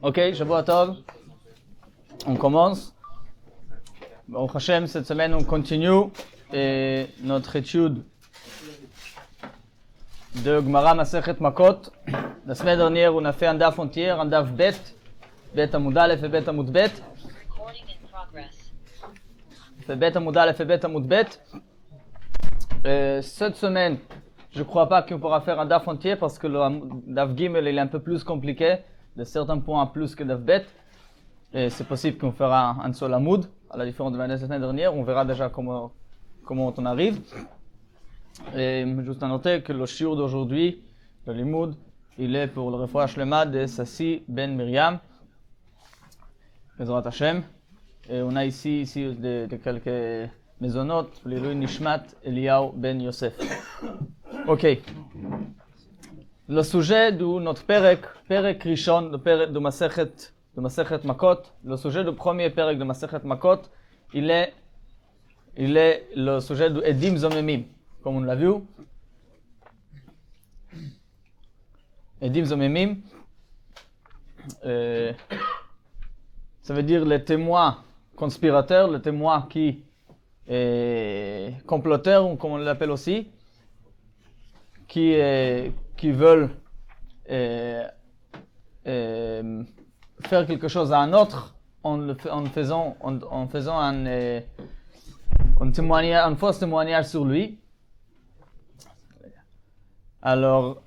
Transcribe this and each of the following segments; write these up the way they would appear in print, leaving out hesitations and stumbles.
Ok, Shavua Tov. On commence. Baruch Hashem, cette semaine on continue notre étude de Gemara Masechet Makot. La semaine dernière, on a fait un daf entier, un daf bet, bet Amud Aleph et bet Amud bet. Fait bet Amud Aleph et bet Amud bet. Cette semaine, je ne crois pas qu'on pourra faire un daf entier parce que le daf Gimel il est un peu plus compliqué, de certains points plus que daf bet. Et c'est possible qu'on fera un seul Amud, à la différence de la semaine dernière. On verra déjà comment on arrive. Et juste à noter que le shiur d'aujourd'hui, le limoud, il est pour le refoua shlema de Sassi ben Miriam, Bezrat Hashem. Et on a ici de quelques maisonnotes, l'Ilui Nishmat Eliyahu ben Yosef. Ok. Le sujet de notre Perek Rishon, de Masechet Makot, le sujet du premier Perek de Masechet Makot, il est le sujet de Edim Zomemim, comme on l'a vu. Edim Zomemim, ça veut dire les témoins conspirateurs, les témoins qui comploteurs, comme on l'appelle aussi, qui veulent faire quelque chose à un autre en faisant un faux témoignage sur lui. Alors,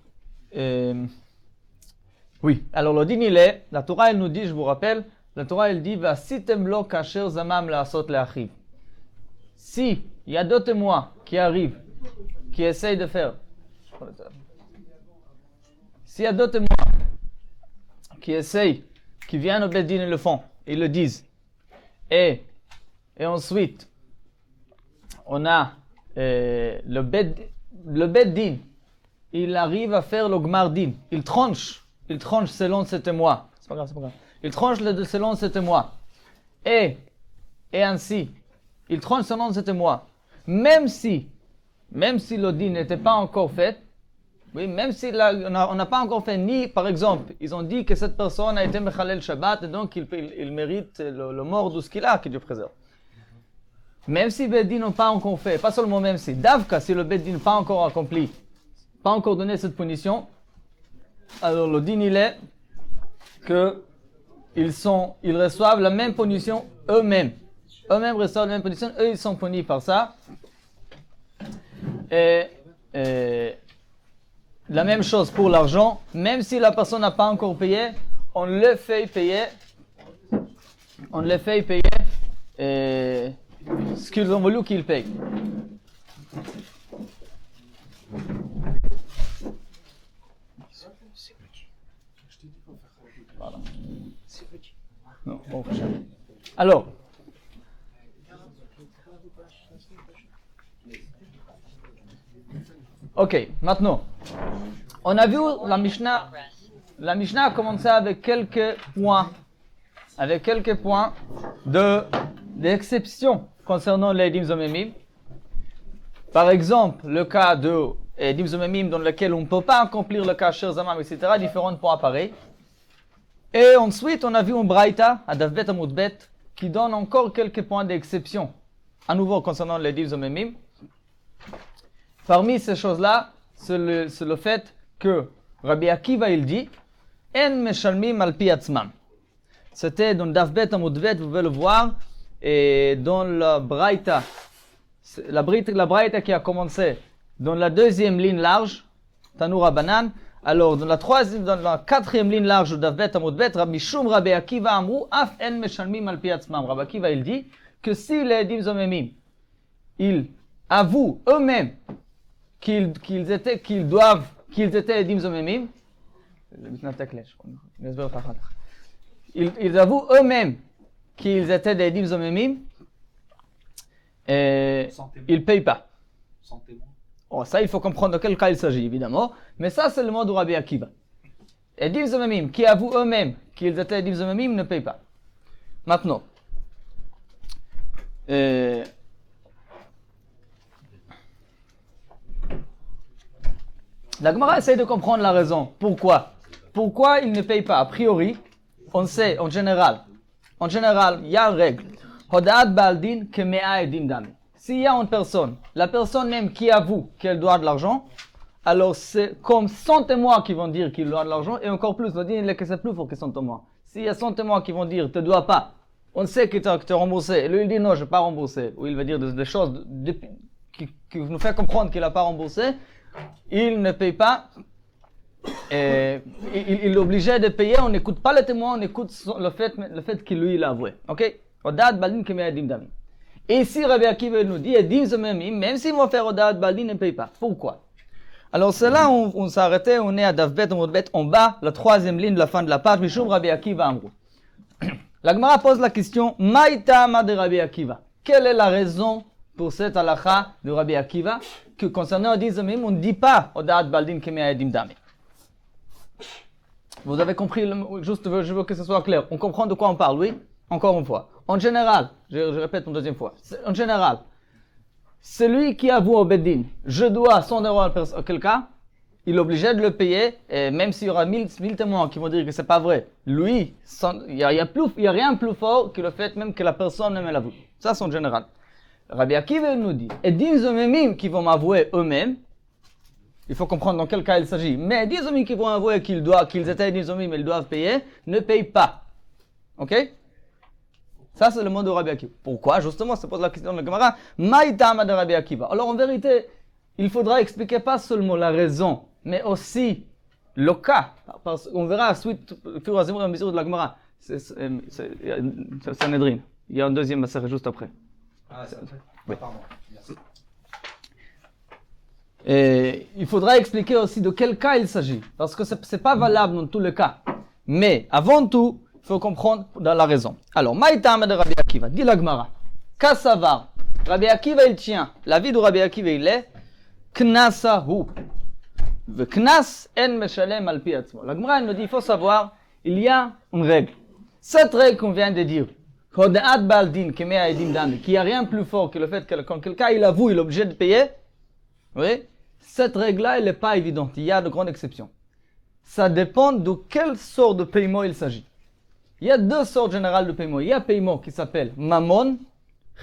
oui. Alors le din il est, la Torah elle nous dit, je vous rappelle, la Torah elle dit Vasitem lo kasher zamam laasot leachiv. Si il y a deux témoins qui arrivent, qui essayent de faire, s'il y a deux témoins qui essayent, qui viennent au Beddin et le font, ils le disent, et ensuite on a le Beddin, il arrive à faire le Gmardin, il tranche selon ses témoins. C'est pas grave. Il tranche selon ses témoins. Et ainsi, il tranche selon ses témoins. Même si le din n'était pas encore fait, oui, même si on n'a pas encore fait ni, par exemple, ils ont dit que cette personne a été Mechalel Shabbat et donc il mérite le mort de ce qu'il a, que Dieu préserve. Même si le Beddin n'a pas encore fait, pas seulement même si, Davka, si le Beddin n'a pas encore accompli, pas encore donné cette punition, alors le din il est que ils reçoivent la même punition eux-mêmes. Eux-mêmes reçoivent la même punition, eux ils sont punis par ça. Et la même chose pour l'argent, même si la personne n'a pas encore payé, on le fait payer ce qu'ils ont voulu qu'il paye. Voilà. Non, bon, alors, ok, maintenant, on a vu la Mishnah a commencé avec quelques points d'exception concernant les Edim Zomemim. Par exemple, le cas de Edim Zomemim dans lequel on ne peut pas accomplir le kasher zamam, etc., différents points pareils. Et ensuite, on a vu un braïta, à Daf Bet Amud Bet, qui donne encore quelques points d'exception, à nouveau concernant les Edim Zomemim. Parmi ces choses-là, c'est le fait que Rabbi Akiva il dit En meshalmim al pi atzmam. C'était dans Daf Bet Amud Bet, vous pouvez le voir, et dans la braïta qui a commencé dans la deuxième ligne large, Tanur Abanan. Alors dans la quatrième ligne large de Daf Bet Amud Bet, Rabbi Akiva amru af en meshalmim al pi atzmam. Rabbi Akiva il dit que si les Edim Zomemim ils avouent eux-mêmes qu'ils étaient Edim Zomemim, ils avouent eux-mêmes qu'ils étaient des Edim Zomemim, et ils ne payent pas. Sans témoin. Oh, ça, il faut comprendre de quel cas il s'agit, évidemment. Mais ça, c'est le mot de Rabbi Akiva. Edim Zomemim, qui avouent eux-mêmes qu'ils étaient Edim Zomemim, ne payent pas. Maintenant, la Gemara essaie de comprendre la raison. Pourquoi ils ne payent pas? A priori, on sait, en général, il y a une règle. Hoda'at baldin kemea edim dami. S'il y a une personne, la personne même qui avoue qu'elle doit de l'argent, alors c'est comme 100 témoins qui vont dire qu'il doit de l'argent, et encore plus, on dit que c'est plus fort que 100 témoins. S'il y a 100 témoins qui vont dire, tu ne dois pas, on sait que tu as remboursé, et lui il dit non, je n'ai pas remboursé, ou il va dire des choses qui nous fait comprendre qu'il n'a pas remboursé, il ne paye pas, et il est obligé de payer, on n'écoute pas les témoins, on écoute le fait qu'il lui il a avoué. Ok? Hoda'at baldin kemea edim dami. Et ici, Rabbi Akiva nous dit, edim zememim, même s'ils vont faire Hoda'at baldin, ne payent pas. Pourquoi? Alors c'est là où on s'est arrêté, on est à Davbet, en bas, la troisième ligne de la fin de la page, Mishum Rabbi Akiva Amrou. La Gemara pose la question, Maïtama de Rabbi Akiva. Quelle est la raison pour cette halakha de Rabbi Akiva que concernant edim zememim, on ne dit pas Hoda'at baldin kemea edim dami? Vous avez compris, juste je veux que ce soit clair. On comprend de quoi on parle, oui? Encore une fois. En général, je répète une deuxième fois. En général, celui qui avoue au Beddin, je dois 100 euros à quelqu'un, il est obligé de le payer, et même s'il y aura 1000 témoins qui vont dire que c'est pas vrai, lui, il y a rien de plus fort que le fait même que la personne ne me l'avoue. Ça, c'est en général. Rabbi Akiva nous dit, et edim zememim qui vont m'avouer eux-mêmes, il faut comprendre dans quel cas il s'agit. Mais edim zememim qui vont avouer qu'ils étaient edim zememim mais ils doivent payer, ne payent pas. Ok? Ça, c'est le mot de Rabbi Akiva. Pourquoi? Justement, ça pose la question de la Gemara. Maïtama de Rabbi Akiva. Alors, en vérité, il faudra expliquer pas seulement la raison, mais aussi le cas. Parce qu'on verra ensuite, au fur et à mesure de la Gemara. C'est Sanhedrin. Il y a un deuxième massacre juste après. Ah, c'est après? Oui. Pardon. Merci. Et il faudra expliquer aussi de quel cas il s'agit. Parce que c'est pas valable dans tous les cas. Mais, avant tout, il faut comprendre dans la raison. Alors, Maïtama de Rabbi Akiva, dit la Gemara. Kassavar. Rabbi Akiva, il tient. La vie de Rabbi Akiva, il est Knasahu. Le Knas en meshalem al pi atzmo. La Gemara, elle nous dit, il faut savoir, il y a une règle. Cette règle qu'on vient de dire, Hoda'at baldin kemea edim dami, qu'il n'y a rien de plus fort que le fait que quand quelqu'un il avoue, il est obligé de payer. Oui. Cette règle-là, elle n'est pas évidente. Il y a de grandes exceptions. Ça dépend de quelle sorte de paiement il s'agit. Il y a deux sortes générales de paiement. Il y a un paiement qui s'appelle Mammon,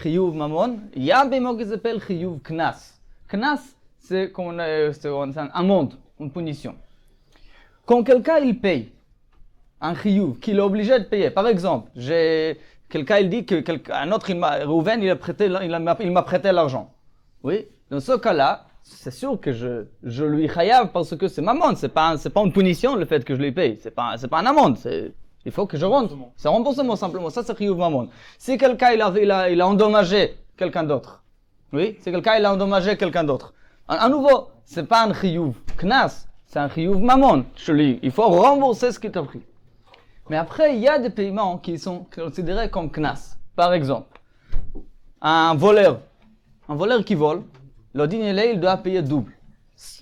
Chiyuv Mammon. Il y a un paiement qui s'appelle Chiyuv Knas. Knas, c'est une amende, une punition. Quand quelqu'un il paye un Chiyuv, qu'il est obligé de payer, par exemple, quelqu'un il dit qu'un autre, Rouven, il m'a prêté l'argent. Oui, dans ce cas-là, c'est sûr que je lui chayav parce que c'est Mammon. C'est pas une punition le fait que je lui paye. C'est pas une amende. Il faut que je rentre. C'est un remboursement simplement. Ça, c'est Chiyuv Mammon. Si quelqu'un il a endommagé quelqu'un d'autre, oui, si quelqu'un il a endommagé quelqu'un d'autre, à nouveau, c'est pas un Chiyuv Knas, c'est un Chiyuv Mammon. Il faut rembourser ce qu'il t'a pris. Mais après, il y a des paiements qui sont considérés comme Knas. Par exemple, un voleur qui vole, le dîner il doit payer double.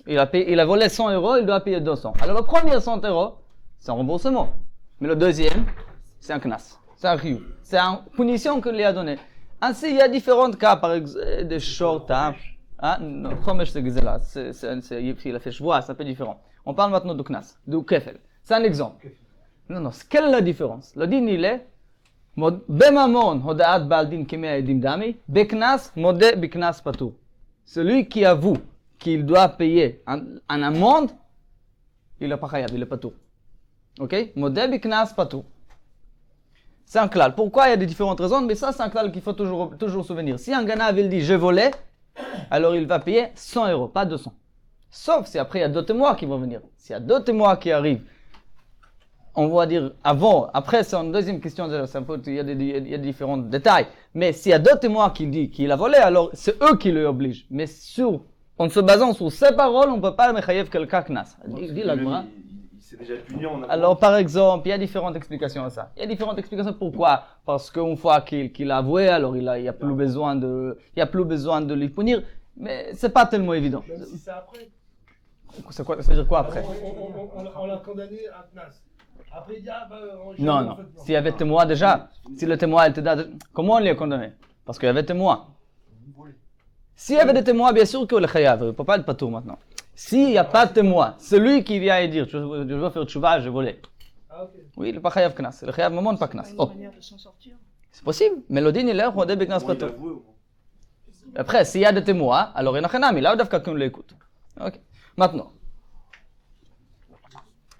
Il a volé 100 euros, il doit payer 200. Alors le premier 100 euros, c'est un remboursement. Mais le deuxième, c'est un knas, c'est un chiyuv, c'est une punition qu'on lui a donnée. Ainsi, il y a différents cas, par exemple, des short, non, chomesh c'est gzela, il a fait shvoa, c'est un peu différent. On parle maintenant du knas, du kefel. C'est un exemple. Non, quelle est la différence? Le din il est, bemamon hoda'at baldin kemea edim dami, beknas modeh biknas patur. Celui qui avoue qu'il doit payer un amende, il n'est pas chayav, il est patur. Ok? Modeh biknas patur. C'est un klal. Pourquoi? Il y a des différentes raisons, mais ça c'est un klal qu'il faut toujours souvenir. Si un ganav il dit je volais, alors il va payer 100 euros, pas 200. Sauf si après il y a deux témoins qui vont venir. S'il y a deux témoins qui arrivent, on va dire avant, après c'est une deuxième question, il y a des différents détails. Mais s'il y a deux témoins qui disent qu'il a volé, alors c'est eux qui le obligent. Mais en se basant sur ces paroles, on ne peut pas mechayev quelqu'un knas. Dit la Gemara. C'est déjà puni en avant. Alors par exemple, il y a différentes explications à ça. Il y a différentes explications pourquoi. Parce qu'une fois qu'il a avoué, alors il n'y a plus besoin de lui punir. Mais c'est pas tellement évident. Même si c'est après. Ça veut dire quoi après? On l'a condamné à Knas. Après il dit non. S'il y avait témoin déjà, si le témoin était comment on l'a condamné? Parce qu'il y avait témoin. S'il y avait des témoins, bien sûr que le chayav, il ne peut pas être patour maintenant. S'il n'y a pas de témoin, celui qui vient et dire je veux faire tchouva, je volais. Ah, ok. Oui, il n'est pas chayav knas. Le chayav mamon, pas knas. Une Oh, manière de s'en sortir. c'est possible. Mais l'odin, il est rodé beknas Bon, il a pato. avoué, au moins. Après, s'il y a des témoins, alors il y en a un ami, là, on quelqu'un l'écoute. Ok. Maintenant,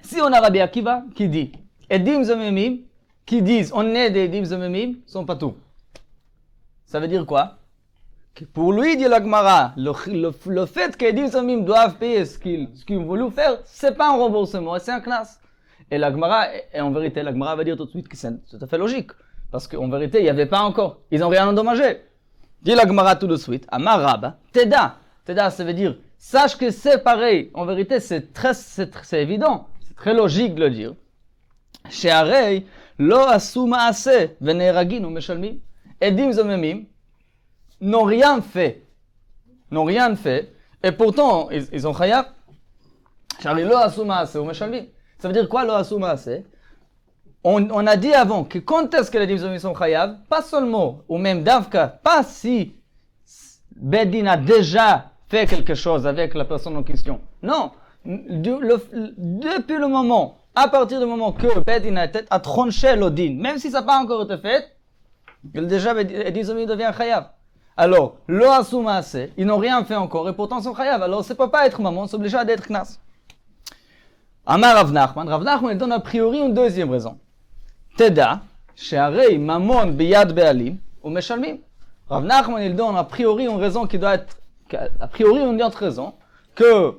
si on a Rabbi Akiva qui dit, Edim Zomemim, qui disent, on est des Edim Zomemim, sont pas tout. Ça veut dire quoi? Que pour lui, dit la Gemara, le fait qu'Edim Zomemim doivent payer ce qu'ils ont voulu faire, c'est pas un remboursement, c'est un knas. Et la Gemara, et en vérité, la Gemara va dire tout de suite que c'est tout à fait logique. Parce qu'en vérité, il n'y avait pas encore. Ils n'ont rien endommagé. Dit la Gemara tout de suite, Amar Rabba, Teda. Teda, ça veut dire, sache que c'est pareil. En vérité, c'est évident. C'est très logique de le dire. She'arei lo asu ma'aseh ve'ne'eragin u'meshalmim. Edim zomemim n'ont rien fait. N'ont rien fait. Et pourtant, ils ont chayav. She'arei lo asu ma'aseh u'meshalmim. Ça veut dire quoi, lo asu ma'aseh? On a dit avant que quand est-ce que les Edim zomemim sont chayav, pas seulement, ou même davka, pas si Bedin a déjà fait quelque chose avec la personne en question. Non. Depuis le moment, à partir du moment que Bedin a tranché l'odin, même si ça n'a pas encore été fait, déjà Edim zomemim devient chayav. Alors, lo asu ma'aseh, ils n'ont rien fait encore et pourtant ils sont chayav. Alors, ça ne peut pas être maman, c'est obligé d'être knas. Amar Rav Nachman, il donne a priori une deuxième raison. Teda, she'arei mamon biyad be'alim, ou meshalmim. Rav Nachman, il donne a priori une raison qui doit être, a priori une autre raison, que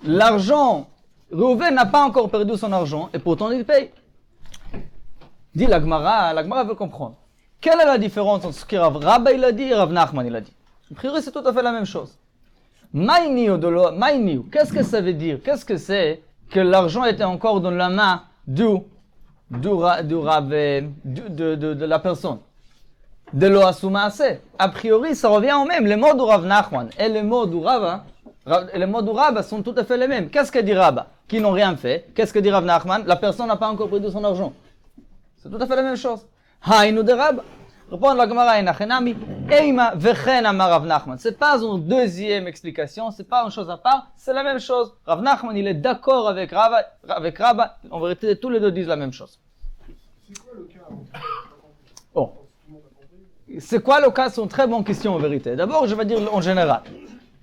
l'argent, Reuven n'a pas encore perdu son argent, et pourtant il paye. Dit la Gemara veut comprendre. Quelle est la différence entre ce que Rav Rabba il a dit et Rav Nachman il a dit? A priori c'est tout à fait la même chose. Maïniu, qu'est-ce que ça veut dire? Qu'est-ce que c'est que l'argent était encore dans la main de la personne? De lo asu ma'aseh. A priori, ça revient au même. Les mots du Rav Nachman et les mots du Rabba sont tout à fait les mêmes. Qu'est-ce que dit Rabba? Qui n'ont rien fait. Qu'est-ce que dit Rav Nachman? La personne n'a pas encore pris de son argent. C'est tout à fait la même chose. Haïnu de Rabba. Répond la Gemara Enachenami. Eima vechen amar Rav Nachman. C'est pas une deuxième explication. C'est pas une chose à part. C'est la même chose. Rav Nachman, il est d'accord avec Rabba. En vérité, tous les deux disent la même chose. C'est quoi le cas? Oh. C'est quoi le cas? C'est une très bonne question en vérité. D'abord, je vais dire en général.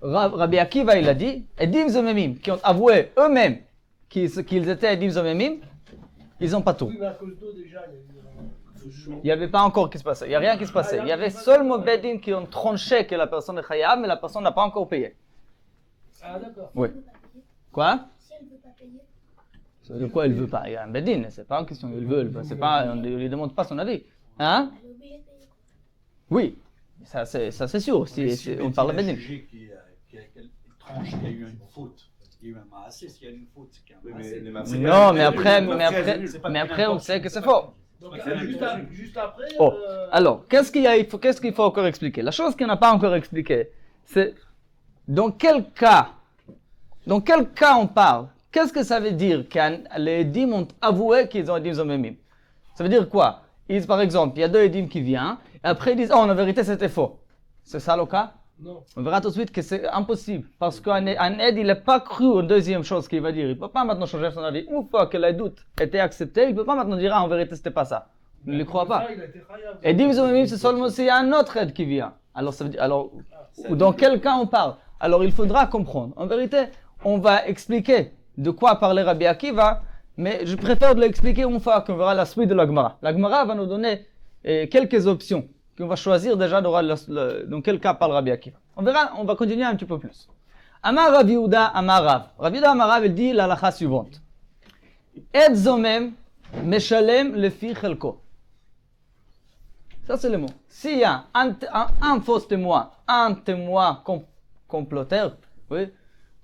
Rabbi Akiva, il a dit, Edim Zomemim, qui ont avoué eux-mêmes qu'ils étaient Edim Zomemim, ils n'ont pas tout. Oui, mais à cause d'eux, déjà, il y a eu le jugement. Il n'y avait pas encore qui se passait. Il n'y a rien qui se passait. Il y avait seulement Bedin qui ont tranché que la personne est chayav, mais la personne n'a pas encore payé. Ah, d'accord. Oui. Quoi? Si elle ne veut pas payer, Ça veut dire quoi, il ne veut pas? Il y a un Bedin, c'est pas une question. Il veut, c'est pas, on ne lui demande pas son avis. Hein? elle est obligée de payer. Oui. Ça c'est sûr. Mais Si on parle de il a Bedin. jugé qu'il y a une tranche, qu'il y a eu une faute. Il y a eu un maassé, s'il y a une faute, c'est qu'il y a un Oui, maassé. mais maassé- Non, mais C'est pas après, on sait que c'est faux. Donc, C'est juste après. Oh, alors, qu'est-ce qu'il faut encore expliquer? La chose qu'on n'a pas encore expliquée, c'est dans quel cas on parle? Qu'est-ce que ça veut dire que les Edim ont avoué qu'ils ont Edim Zomemim? Ça veut dire quoi? Par exemple, il y a deux Edim qui viennent, et après ils disent, oh, en vérité c'était faux. C'est ça le cas? Non. On verra tout de suite que c'est impossible, parce qu'un aide, il n'a pas cru aux deuxième chose qu'il va dire. Il ne peut pas maintenant changer son avis. Une fois que le doute était accepté, il ne peut pas maintenant dire, ah, en vérité, c'était pas ça. Il ne le croit pas. Ça, il a été chayav. Et Edim Zomemim, c'est seulement s'il y a un autre aide qui vient. Alors, ça veut dire, dans quel cas on parle? Alors, il faudra comprendre. En vérité, on va expliquer de quoi parlait Rabbi Akiva, mais je préfère de l'expliquer une fois qu'on verra la suite de la Gemara. La Gemara va nous donner quelques options qu'on va choisir déjà dans quel cas parle Rabbi Akiva. On verra, on va continuer un petit peu plus. Amar Rav Yehuda Amar Rav. Rav Yehuda Amar Rav, il dit la halakha suivante. Et zomem meshalem lefi chelko. Ça c'est le mot. S'il y a un faux témoin, un témoin comploteur, oui,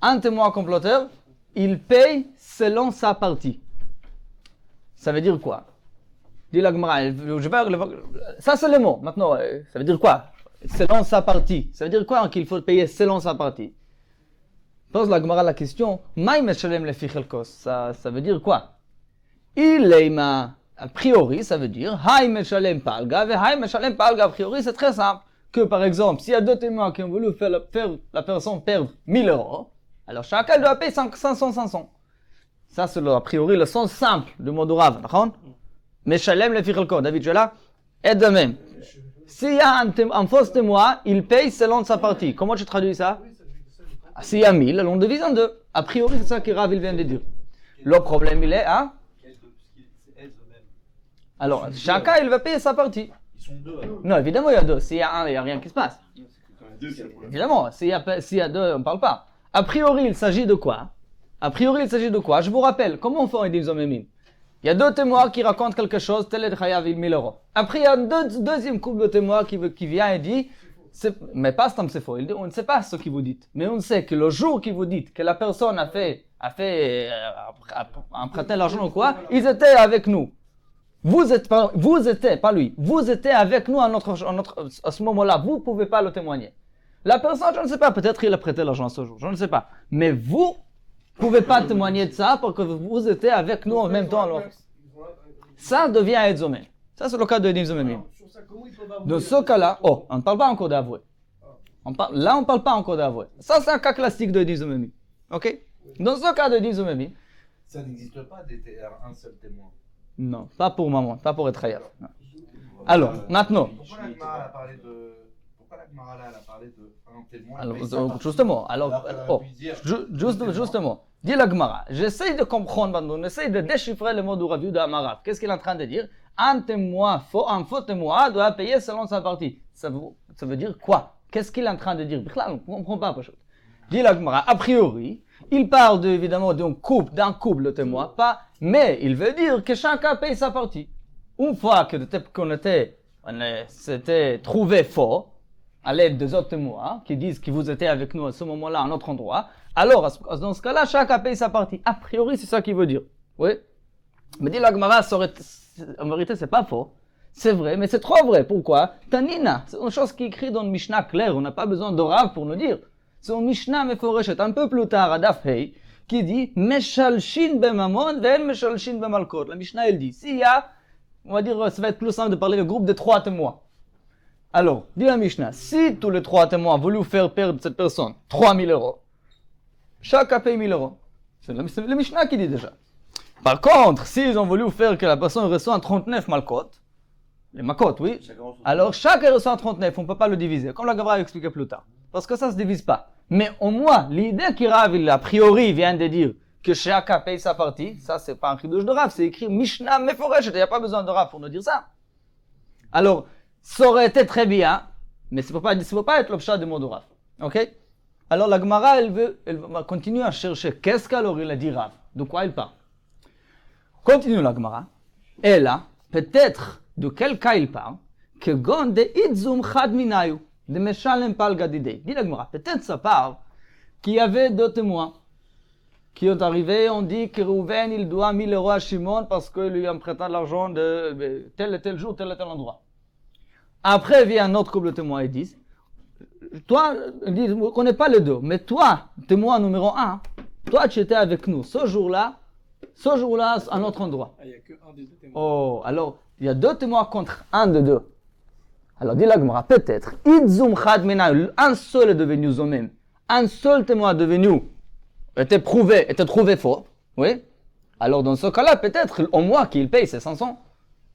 un témoin comploteur, il paye selon sa partie. Ça veut dire quoi? Dit la Gemara, ça c'est le mot. Maintenant, ça veut dire quoi? Selon sa partie. Ça veut dire quoi qu'il faut payer selon sa partie? Pose la Gemara la question, Maï meshalem lefi chelkos. Ça veut dire quoi? A priori, ça veut dire Haï meshalem palga, ve Haï meshalem palga. A priori, c'est très simple. Que par exemple, s'il y a deux témoins qui ont voulu faire la personne perdre 1000 euros, alors chacun doit payer 500. Ça, c'est a priori le sens simple du mot du Rav, d'accord? Meshalem le fichelko. David, tu es là? Et de même. S'il y a un faux témoin, il paye selon sa partie. Comment tu traduis ça? S'il y a 1000, on divise en deux. A priori, c'est ça que Rav il vient de dire. Le problème, il est, hein? Alors, chacun, il va payer sa partie. Ils sont deux. Alors. Non, évidemment, il y a deux. S'il y a un, il n'y a rien qui se passe. Évidemment, s'il y a deux, on ne parle pas. A priori, il s'agit de quoi? Je vous rappelle, comment on fait un Edim Zomemim? Il y a deux témoins qui racontent quelque chose, tel est Chayav 1000 euros. Après, il y a un deuxième couple de témoins qui vient et dit, mais pas Stam c'est faux, il dit, on ne sait pas ce que vous dites, mais on sait que le jour que vous dites que la personne a emprunté l'argent ou quoi, ils étaient avec nous. Vous étiez avec nous à ce moment-là, vous ne pouvez pas le témoigner. La personne, je ne sais pas, peut-être il a prêté l'argent ce jour, je ne sais pas. Mais vous ne pouvez pas témoigner de ça parce que vous étiez avec nous en même temps. Alors, ça devient Edzomem. Ça, c'est le cas de Edim Zomemim. Dans ce cas-là, on ne parle pas encore d'avouer. Là, on ne parle pas encore d'avouer. Ça, c'est un cas classique de Edim Zomemim. Ok? Dans ce cas de Edim Zomemim, Ça n'existe pas un seul témoin. non, pas pour maman, pas pour être Chayav. Alors, maintenant. Pourquoi la Gemara a parlé de un témoin? Alors, justement, justement, dit la Gemara, j'essaie de comprendre, on essaie de déchiffrer le mot du Rav Yehuda Amarav. Qu'est-ce qu'il est en train de dire? Un faux témoin doit payer selon sa partie. Ça veut dire quoi? Qu'est-ce qu'il est en train de dire? On ne comprend pas, Pachot. Dit la Gemara, a priori, il parle évidemment d'un couple de témoins, mais il veut dire que chacun paye sa partie. Une fois qu'on s'était trouvé faux, à l'aide des autres témoins, qui disent que vous étiez avec nous à ce moment-là, à un autre endroit, alors dans ce cas-là, chacun paye sa partie. A priori, c'est ça qu'il veut dire. Oui? Mais dit la Gemara, en vérité, c'est pas faux. C'est vrai, mais c'est trop vrai. Pourquoi? Tanina, c'est une chose qui est écrite dans le Mishnah clair, on n'a pas besoin de Rav pour nous dire. C'est un Mishnah Meforeshet, un peu plus tard, à Daf Hei, qui dit Meshalshin b'mamon ve'en meshalshin b'malkot. La Mishnah, elle dit, s'il y a, on va dire, ça va être plus simple de parler du groupe de 3 témoins. Alors, dit la Mishnah, si tous les 3 témoins voulaient faire perdre cette personne 3000 euros, chacun paye 1000 euros. C'est le Mishnah qui dit déjà. Par contre, s'ils ont voulu faire que la personne reçoit 39 malkot, les malkot, oui, alors chacun reçoit 39, on ne peut pas le diviser, comme la Gemara a expliqué plus tard. Parce que ça ne se divise pas. Mais au moins, l'idée qui Rav, a priori, vient de dire que chacun paye sa partie, ça c'est pas un chidouche de Rav, c'est écrit Mishnah Meforeshet, il n'y a pas besoin de Rav pour nous dire ça. Alors, ça aurait été très bien, mais ça ne peut pas être l'objet du mot de Rav. Ok? Alors la Gemara, elle va continuer à chercher qu'est-ce qu'alors il a dit Rav, de quoi il parle. Continue la Gemara. Et là, peut-être de quel cas il parle, que gon de itzum chad minayu, de meshalem pal gadidei. Dit la Gemara, peut-être ça parle qu'il y avait 2 témoins qui ont arrivé, on dit que Rouven il doit 1000 euros à Shimon parce qu'il lui a prêté l'argent de tel et tel jour, tel et tel endroit. Après vient un autre couple de témoins et disent, toi, on ne connaît pas les deux, mais toi, témoin numéro 1, toi tu étais avec nous ce jour-là, à notre endroit. Il n'y a qu'un des 2 témoins. Oh, alors, il y a 2 témoins contre un de 2. Alors, dit la Gemara, peut-être, Idzum Chad Menay, un seul est devenu Zomem, un seul témoin est devenu, était trouvé faux, oui. Alors, dans ce cas-là, peut-être, au moins qu'il paye ses 500.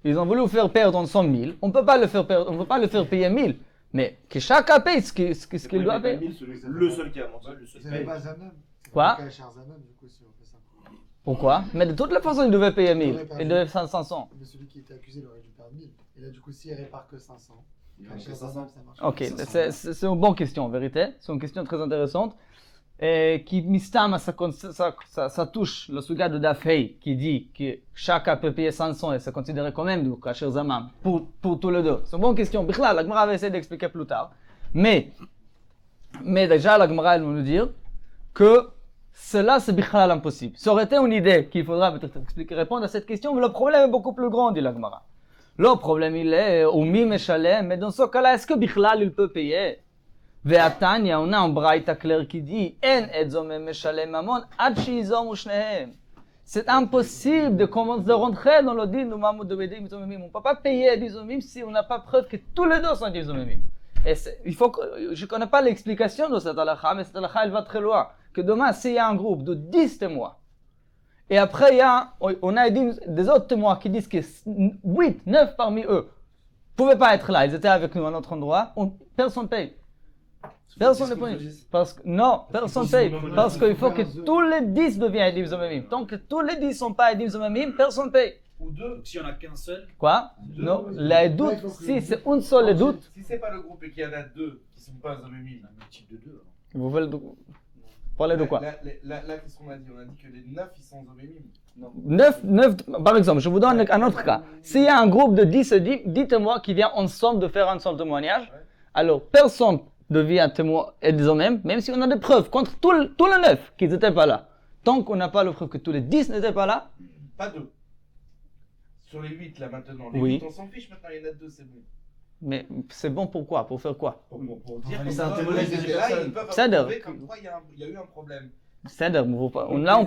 Ils ont voulu faire perdre 100 000, on ne peut pas le faire payer 1000, mais que chacun paye ce qu'il doit payer. Le seul qui a menti. Ce n'est pas Zanem. Quoi? C'est pas cher Zanem, du coup, si on fait ça. Pourquoi? Mais de toute façon, il devait payer 1000, il devait faire 500. Mais celui qui était accusé, il aurait dû perdre 1000. Et là, du coup, s'il répare que 500, Cher cher Zanem, ça marche. Ok, c'est une bonne question en vérité, c'est une question très intéressante. Et qui mistam, ça touche le sujet de Daf Hei qui dit que chacun peut payer 500 et c'est considéré quand même du Kasher Zamam pour tous les deux. C'est une bonne question. Bichlal, la Gemara va essayer d'expliquer plus tard. Mais déjà, la Gemara elle va nous dire que cela c'est Bichlal impossible. Ça aurait été une idée qu'il faudra peut-être expliquer, répondre à cette question, mais le problème est beaucoup plus grand, dit la Gemara. Le problème il est au mim et shalem, mais dans ce cas-là, est-ce que Bichlal il peut payer? Ve'atanya, on a un braïta clair qui dit En edzomem meshalem mamon ad sheizom ushnehem. C'est impossible de rentrer dans le din de mamon de Edim Zomemim. On ne peut pas payer Edim Zomemim si on n'a pas preuve que tous les deux sont Edim Zomemim. Et je ne connais pas l'explication de cette halakha, mais cette halakha elle va très loin. Que demain, s'il y a un groupe de 10 témoins, Et après, on a des autres témoins qui disent que 8, 9 parmi eux ne pouvaient pas être là. Ils étaient avec nous à notre endroit. Personne ne paye. Personne ne paye. Non, personne ne paye. Parce qu'il faut que tous les 10 deviennent Edim Zomemim. Tant que tous les 10 ne sont pas Edim Zomemim, personne ne paye. Ou deux. Donc s'il n'y en a qu'un seul, Quoi? Non, les doutes, si c'est une seule doute, Si c'est pas le groupe et qu'il y en a deux qui sont pas Zomemim. un multiple de 2. vous voulez parler de quoi? Là, qu'est-ce qu'on a dit? On a dit que les 9 ils sont Zomemim. Non. 9, par exemple, je vous donne un autre cas. S'il y a un groupe de 10, dites-moi qui vient ensemble de faire un seul témoignage, Ouais. alors personne devient témoin et des mêmes, même si on a des preuves contre tous les 9 qui n'étaient pas là. Tant qu'on n'a pas le preuve que tous les 10 n'étaient pas là, Pas deux. Sur les 8 là maintenant. Les Oui. 8 on s'en fiche maintenant, il y en a 2, c'est bon. mais c'est bon pour quoi? Pour faire quoi? Pour dire C'est qu'ils un peuvent- témoignage ils des étaient là, personnes. ils peuvent C'est prouver comme quoi il y a eu un problème. C'est-à-dire,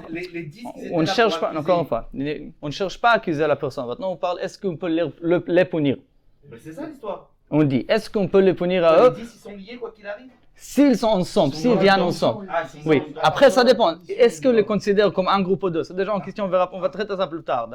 Les 10 qui étaient on ne là cherche pour pas, encore accuser. une fois, on ne cherche pas à accuser la personne. Maintenant, on parle, est-ce qu'on peut les punir? Mais c'est ça l'histoire. On dit, est-ce qu'on peut les punir à eux Les 10 ils sont liés quoi qu'il arrive. s'ils sont ensemble, s'ils viennent ensemble? Ah, s'ils Oui, sont- après ça dépend. Est-ce qu'on les considère comme un groupe ou deux? C'est déjà en question, on va traiter ça plus tard.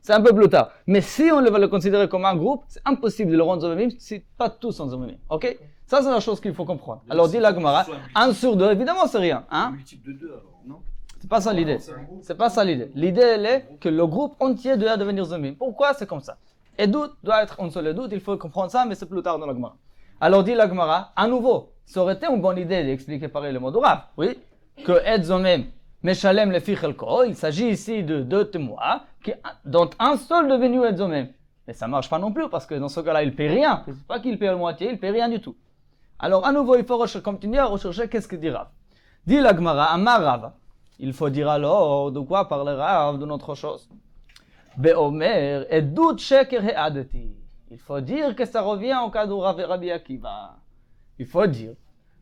C'est un peu plus tard. Mais si on va le considérer comme un groupe, c'est impossible de le rendre zomemim si pas tous sont zomemim. Ok? Ça, c'est la chose qu'il faut comprendre. Alors, dit la Gemara, 1 sur 2, évidemment, c'est rien. un Hein? multiple de 2 alors, non? C'est pas ça l'idée. C'est pas ça l'idée. L'idée, elle est que le groupe entier doit devenir zomemim. Pourquoi c'est comme ça? Et doute doit être un seul doute, il faut comprendre ça, mais c'est plus tard dans la Gemara. Alors, dit la Gemara, à nouveau, ça aurait été une bonne idée d'expliquer pareil le mot de Rav, oui, que et zomem, meshalem le fichelko, il s'agit ici de 2 témoins, dont un seul devenu et zomem. Mais ça marche pas non plus, parce que dans ce cas-là, il paie rien. C'est pas qu'il paie la moitié, il paie rien du tout. Alors, à nouveau, il faut continuer à rechercher qu'est-ce que dit Rav. Dit la Gemara, Amar Rav. Il faut dire alors, de quoi parle Rav, de notre chose. Beomer, et doute sheker he'adati. Il faut dire que ça revient au cas de Rav et Rabbi Akiva. Il faut dire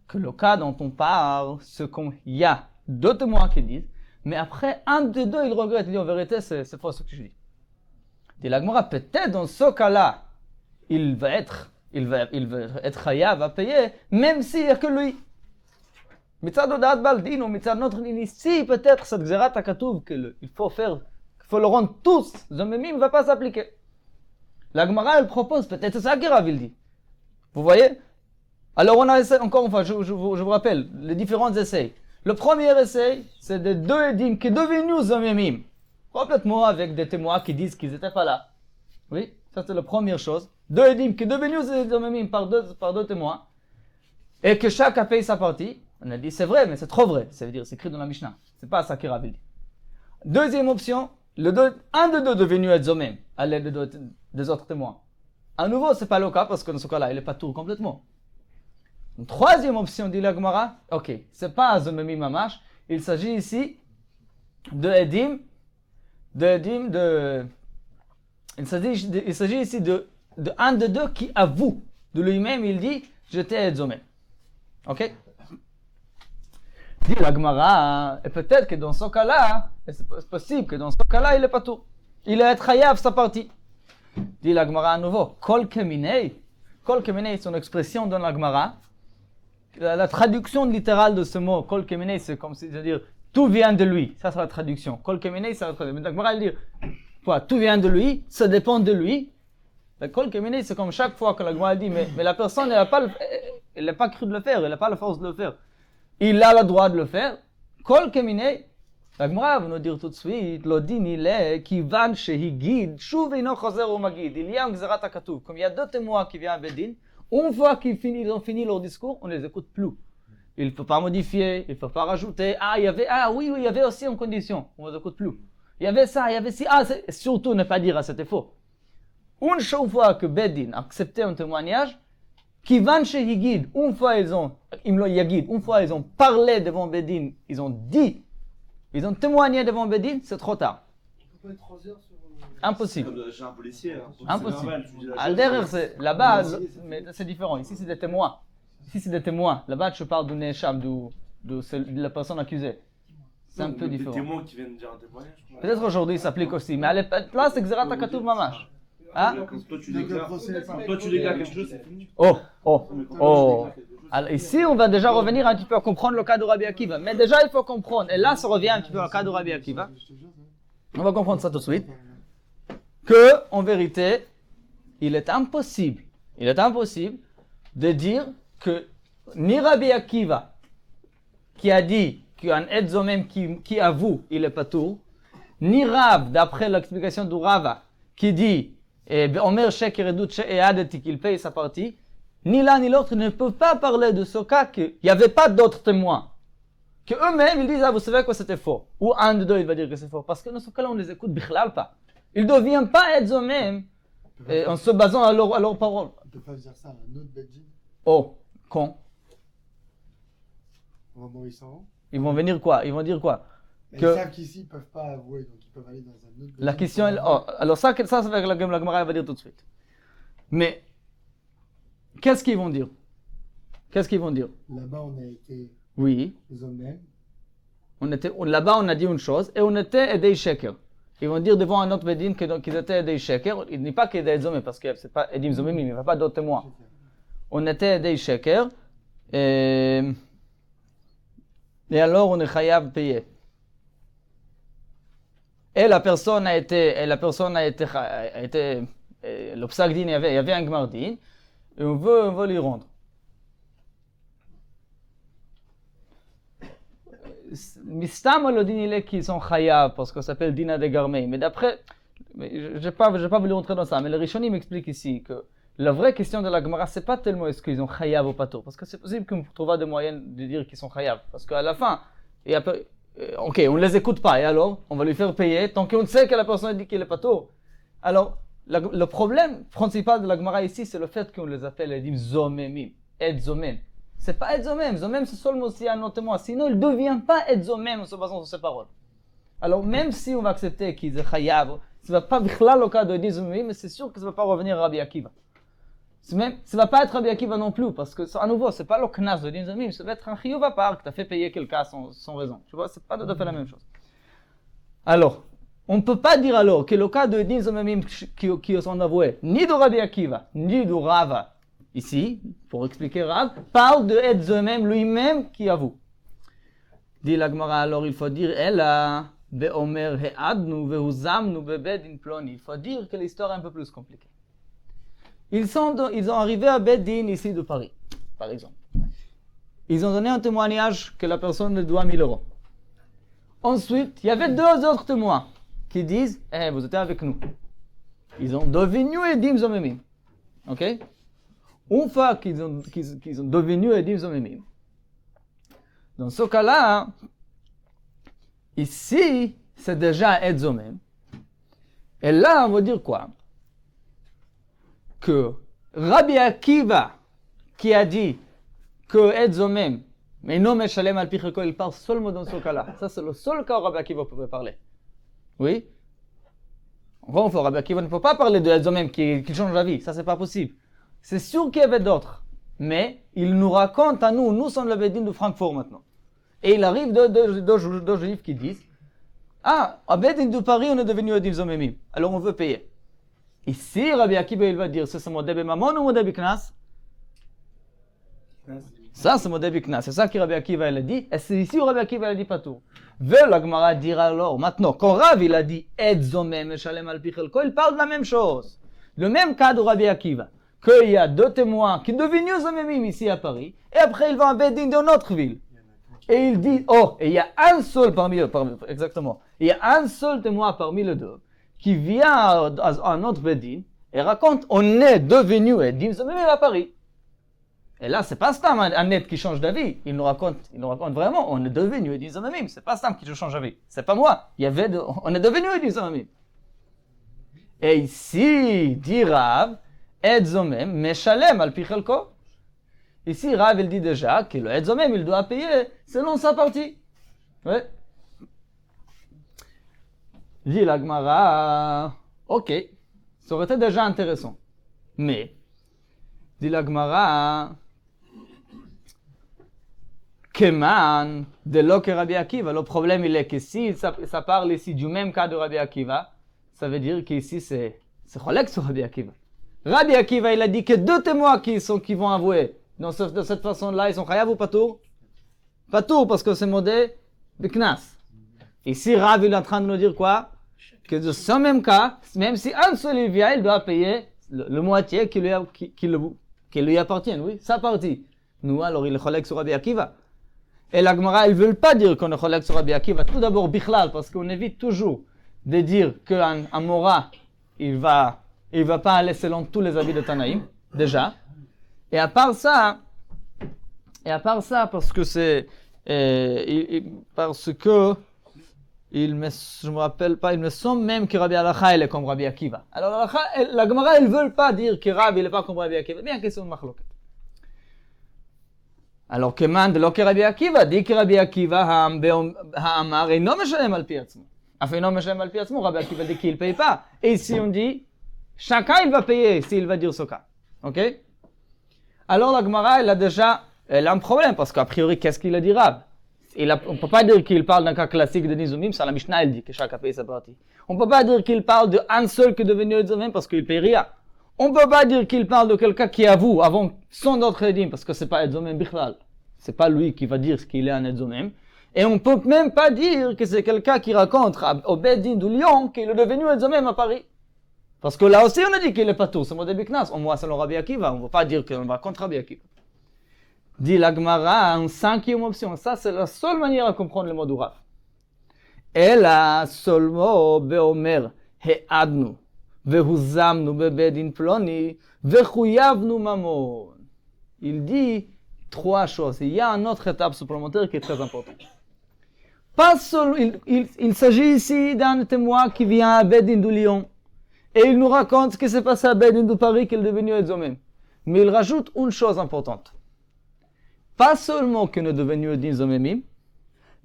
que le cas dont on parle, c'est qu'il y a 2 témoins qui disent, mais après, un des 2, il regrette, il dit en vérité, c'est faux ce que je dis. Dit la Gemara, peut-être dans ce cas-là, il va être chayav à payer, même s'il n'y a que lui. Mitzad Odat Baldin ou mitzad notre ligne ici, peut-être cette Xerat HaKatuv qu'il faut le rendre tous, Zomemim ne va pas s'appliquer. La Gemara, elle propose, peut-être c'est ça que Rav il dit. Vous voyez? Alors on a essayé, encore une fois, je vous rappelle, les différents essais. Le premier essai, c'est de 2 Edim qui sont devenus Zomemim. Complètement avec des témoins qui disent qu'ils n'étaient pas là. Oui, ça c'est la première chose. 2 Edim qui sont devenus Zomemim par deux témoins. Et que chacun paye sa partie. On a dit c'est vrai, mais c'est trop vrai. Ça veut dire c'est écrit dans la Mishnah. C'est pas ça que Rav il dit. Deuxième option, un de 2 devenu Zomem à l'aide des autres témoins. À nouveau, c'est pas le cas parce que dans ce cas-là, il n'est pas tout complètement. Une troisième option, dit la Gemara, ok, c'est pas un Zomemim Mamash, il s'agit ici de Edim, il s'agit ici de un de 2 qui avoue de lui-même, il dit, j'étais Zomem. Ok? Dit la Gemara, et peut-être que dans ce cas-là, c'est possible que dans ce cas-là, il n'est pas tout. Il est chayav sa partie. Dit la Gemara à nouveau, Kol Keminei, c'est une expression dans la Gemara. La traduction littérale de ce mot, Kol Keminei, c'est comme si, c'est-à-dire, tout vient de lui. Ça, c'est la traduction. Kol Keminei, c'est la traduction. Mais la Gemara, elle dit, quoi, tout vient de lui, ça dépend de lui. La Kol Keminei, c'est comme chaque fois que la Gemara dit, mais la personne, elle n'a pas cru de le faire, elle n'a pas la force de le faire. Il a le droit de le faire. Kol Keminei, la Gemara va nous dire tout de suite, l'odin il est kivan shehigid, shuv ino chazer ou magid. Il y a un Xerat HaKatuv. Comme il y a 2 témoins qui viennent à Bedin, une fois qu'ils ont fini leur discours, on ne les écoute plus. Il ne faut pas modifier, il ne faut pas rajouter. Il y avait aussi une condition, on ne les écoute plus. Il y avait ça, il y avait ci. Surtout ne pas dire, c'était faux. Une fois que Bedin a accepté un témoignage, kivan shehigid, une fois ils ont parlé devant Bedin, ils ont témoigné devant Bedin, c'est trop tard. On peut être 3 heures sur. Impossible. C'est un policier. Hein. Impossible. C'est normal, À derrière, là-bas, mais c'est différent. Ici, c'est des témoins. Là-bas, je parle du Necham, de la personne accusée. C'est un peu différent. Des témoins qui viennent dire un témoignage. Peut-être aujourd'hui, ça s'applique aussi. Mais à là, c'est Xerat HaKatuv Mamash. Hein? Quand toi tu déclares quelque chose, c'est fini. Oh. Alors ici, on va déjà revenir un petit peu à comprendre le cas de Rabbi Akiva. Mais déjà, il faut comprendre, et là, ça revient un petit peu au cas de Rabbi Akiva. On va comprendre ça tout de suite. Que, en vérité, il est impossible de dire que ni Rabbi Akiva, qui a dit qu'un Edzomem qui avoue, il est patour, ni Rav, d'après l'explication du Rava, qui dit Omer Sheker Edut She'adeti, qu'il paye sa partie, ni l'un ni l'autre ne peuvent pas parler de ce cas qu'il n'y avait pas d'autres témoins. Que eux-mêmes, ils disent, ah, vous savez quoi, c'était faux. Ou un de deux, il va dire que c'est faux. Parce que dans ce cas-là, on les écoute bichlal pas. Ils ne deviennent pas eux-mêmes en se basant à leurs paroles. On ne peut pas dire ça à un autre Bedjin. Oh, con. On va mourir sans. Ils vont venir quoi? Ils vont dire quoi? Mais Que- ils savent qu'ici, ils ne peuvent pas avouer, donc ils peuvent aller dans un autre Bedjin. La question, alors ça c'est avec la Gemara, elle va dire tout de suite. Mais, qu'est-ce qu'ils vont dire? Là-bas, on a été Oui, les hommes mêmes. là-bas on a dit une chose, et on était Edei Sheker. Ils vont dire devant un autre Bedin qu'ils étaient Edei Sheker. Il n'est pas qu'Edei Zomem, parce que c'est pas Edim Zomem, il n'y a pas d'autres témoins. On était Edei Sheker, et alors on est chayav payer. Et la personne a été, le psak din, il y avait un gmardin, et on veut lui rendre. Mistam le din il est qu'ils sont chayav, parce que ça s'appelle dina de garmei. Mais d'après, je n'ai pas voulu rentrer dans ça, mais le Rishonim m'explique ici que la vraie question de la Gemara, c'est pas tellement est-ce qu'ils ont chayav ou pas tôt, parce que c'est possible qu'on trouve des moyens de dire qu'ils sont chayav, parce qu'à la fin, ok, on ne les écoute pas, et alors, on va lui faire payer, tant qu'on sait que la personne dit qu'il est pas tôt. Alors, le problème principal de la Gemara ici, c'est le fait qu'on les appelle Edim Zomemim, Ed Zomem. C'est pas Ed Zomem, Zomem c'est seulement aussi un autre témoin, sinon il ne devient pas Ed Zomem en se basant sur ses paroles. Alors, même si on va accepter qu'ils est chayav, ça ne va pas bichlal au cas de Edim Zomemim, mais c'est sûr que ça ne va pas revenir à Rabbi Akiva. Ça ne va pas être Rabbi Akiva non plus, parce que, à nouveau, c'est pas le knas de Edim Zomemim, ça va être un chiyuv à part, que tu as fait payer quelqu'un sans raison. Tu vois, c'est pas tout à fait la même chose. Alors, on ne peut pas dire alors que le cas de Edim Zomemim qui sont avoués, ni de Rabbi Akiva, ni de Rava, ici, pour expliquer Rav, parle de Ed Zomem lui-même qui avoue. Dit la Gemara, alors il faut dire, Ella, be'omer he'adnu, ve'huzamnu, be'bedin ploni. Il faut dire que l'histoire est un peu plus compliquée. Ils sont arrivés à Bedin ici de Paris, par exemple. Ils ont donné un témoignage que la personne lui doit 1000 euros. Ensuite, il y avait deux autres témoins qui disent, vous étiez avec nous. Ils ont devenu Edim Zomemim. Ok? Une fois qu'ils ont devenu Edim Zomemim, dans ce cas-là, ici, c'est déjà Ed Zomem. Et là, on va dire quoi? Que Rabbi Akiva, qui a dit que Ed Zomem, mais non Meshalem al Picheko, il parle seulement dans ce cas-là. Ça, c'est le seul cas où Rabbi Akiva pouvait parler. Oui? Enfin, Rabbi Akiva ne peut pas parler de Ed Zomem qui change la vie. Ça, c'est pas possible. C'est sûr qu'il y avait d'autres. Mais il nous raconte à nous sommes le Bedin de Francfort maintenant. Et il arrive deux juifs qui disent, à Bedin de Paris, on est devenu Edim Zomemim. Alors on veut payer. Ici, Rabbi Akiva, il va dire, c'est Modeh B'Mamon ou Modeh B'Knas? Ça, c'est Modeh B'Knas. C'est ça que Rabbi Akiva, il a dit. Et c'est ici où Rabbi Akiva, il a dit pas tout. Veut la Gemara dire alors, maintenant, quand Rav, il a dit, Ed Zomem, Meshalem al Pichelko, il parle de la même chose. Le même cas de Rabbi Akiva. Qu'il y a deux témoins qui sont devenus Zomemim ici à Paris, et après ils vont à Bedin dans notre ville. Et ils disent, et il y a un seul parmi eux, exactement, il y a un seul témoin parmi les deux, qui vient à notre Bedin, et raconte, on est devenu Edim Zomemim à Paris. Et là, c'est pas Stam un net qui change d'avis, il nous raconte vraiment, on est devenu Edim Zomemim, c'est pas Stam qui change d'avis, c'est pas moi, on est devenu Edim Zomemim. Et ici, dit Rav, Ed Zomem, Meshalem al Pichelko. Ici, Rav, il dit déjà que le Ed Zomem, il doit payer selon sa partie. Ouais. Dit la Gemara, ok, ça aurait été déjà intéressant. Mais, dit la Gemara, Keman, de l'Oke Rabbi Akiva. Le problème, il est que si ça parle ici du même cas de Rabbi Akiva, ça veut dire qu'ici, c'est Cholek sur Rabbi Akiva. Rabbi Akiva, il a dit que deux témoins qui vont avouer, de cette façon-là, ils sont chayav ou patour? Patour, parce que c'est modé de knas. Ici, Rav, il est en train de nous dire quoi? Que dans ce même cas, même si un seul il vient, il doit payer le moitié qui lui appartient, oui, sa partie. Nous, alors, il est cholek sur Rabbi Akiva. Et la Gemara, ils ne veulent pas dire qu'on est cholek sur Rabbi Akiva. Tout d'abord, bichlal, parce qu'on évite toujours de dire qu'un Mora, il va pas aller selon tous les avis de Tanaïm, déjà. Et à part ça, parce que je me rappelle pas, il me semble même que Rabbi Alacha, il est comme Rabbi Akiva. Alors, la Gemara, ils ne veulent pas dire que Rabbi, il n'est pas comme Rabbi Akiva, bien qu'ils sont machloket. Alors, Keman de l'Oké Rabbi Akiva, dit que Rabbi Akiva, ha'amar, et non meshalem al pi atzmo. Enfin, non meshalem al pi atzmo, Rabbi Akiva dit qu'il ne paye pas. Et ici, on dit, chacun, il va payer s'il va dire ce cas. Ok? Alors, la Gemara, elle a un problème, parce qu'a priori, qu'est-ce qu'il a dit Rab? On ne peut pas dire qu'il parle d'un cas classique de Nizumim, ça la Mishnah, elle dit que chacun paye sa partie. On ne peut pas dire qu'il parle d'un seul qui est devenu Nizumim parce qu'il ne paye rien. On ne peut pas dire qu'il parle de quelqu'un qui avoue avant son autre Edim, parce que ce n'est pas Edzomem Bichlal. Ce n'est pas lui qui va dire qu'il est un Edzomem. Et on ne peut même pas dire que c'est quelqu'un qui raconte au Bedin de Lyon qu'il est devenu Edzomem à Paris. Parce que là aussi, on a dit qu'il n'est pas tout, c'est Modé Biknas. On voit selon Rabbi Akiva, on ne va pas dire qu'on va contre Rabbi Akiva. Dit la Gemara en 5e option. Ça, c'est la seule manière à comprendre le mot du Rav. Elle a seulement beomer he'adnu vehuzamnu bebedin ploni vechuyavnu mamon. Il dit 3 choses. Il y a une autre étape supplémentaire qui est très importante. Pas seul, il s'agit ici d'un témoin qui vient à Bedin de Lyon et il nous raconte ce qui s'est passé à Bedin de Paris qu'il est devenu Edzomem. Mais il rajoute une chose importante. Pas seulement que nous sommes devenus Edim Zomemim,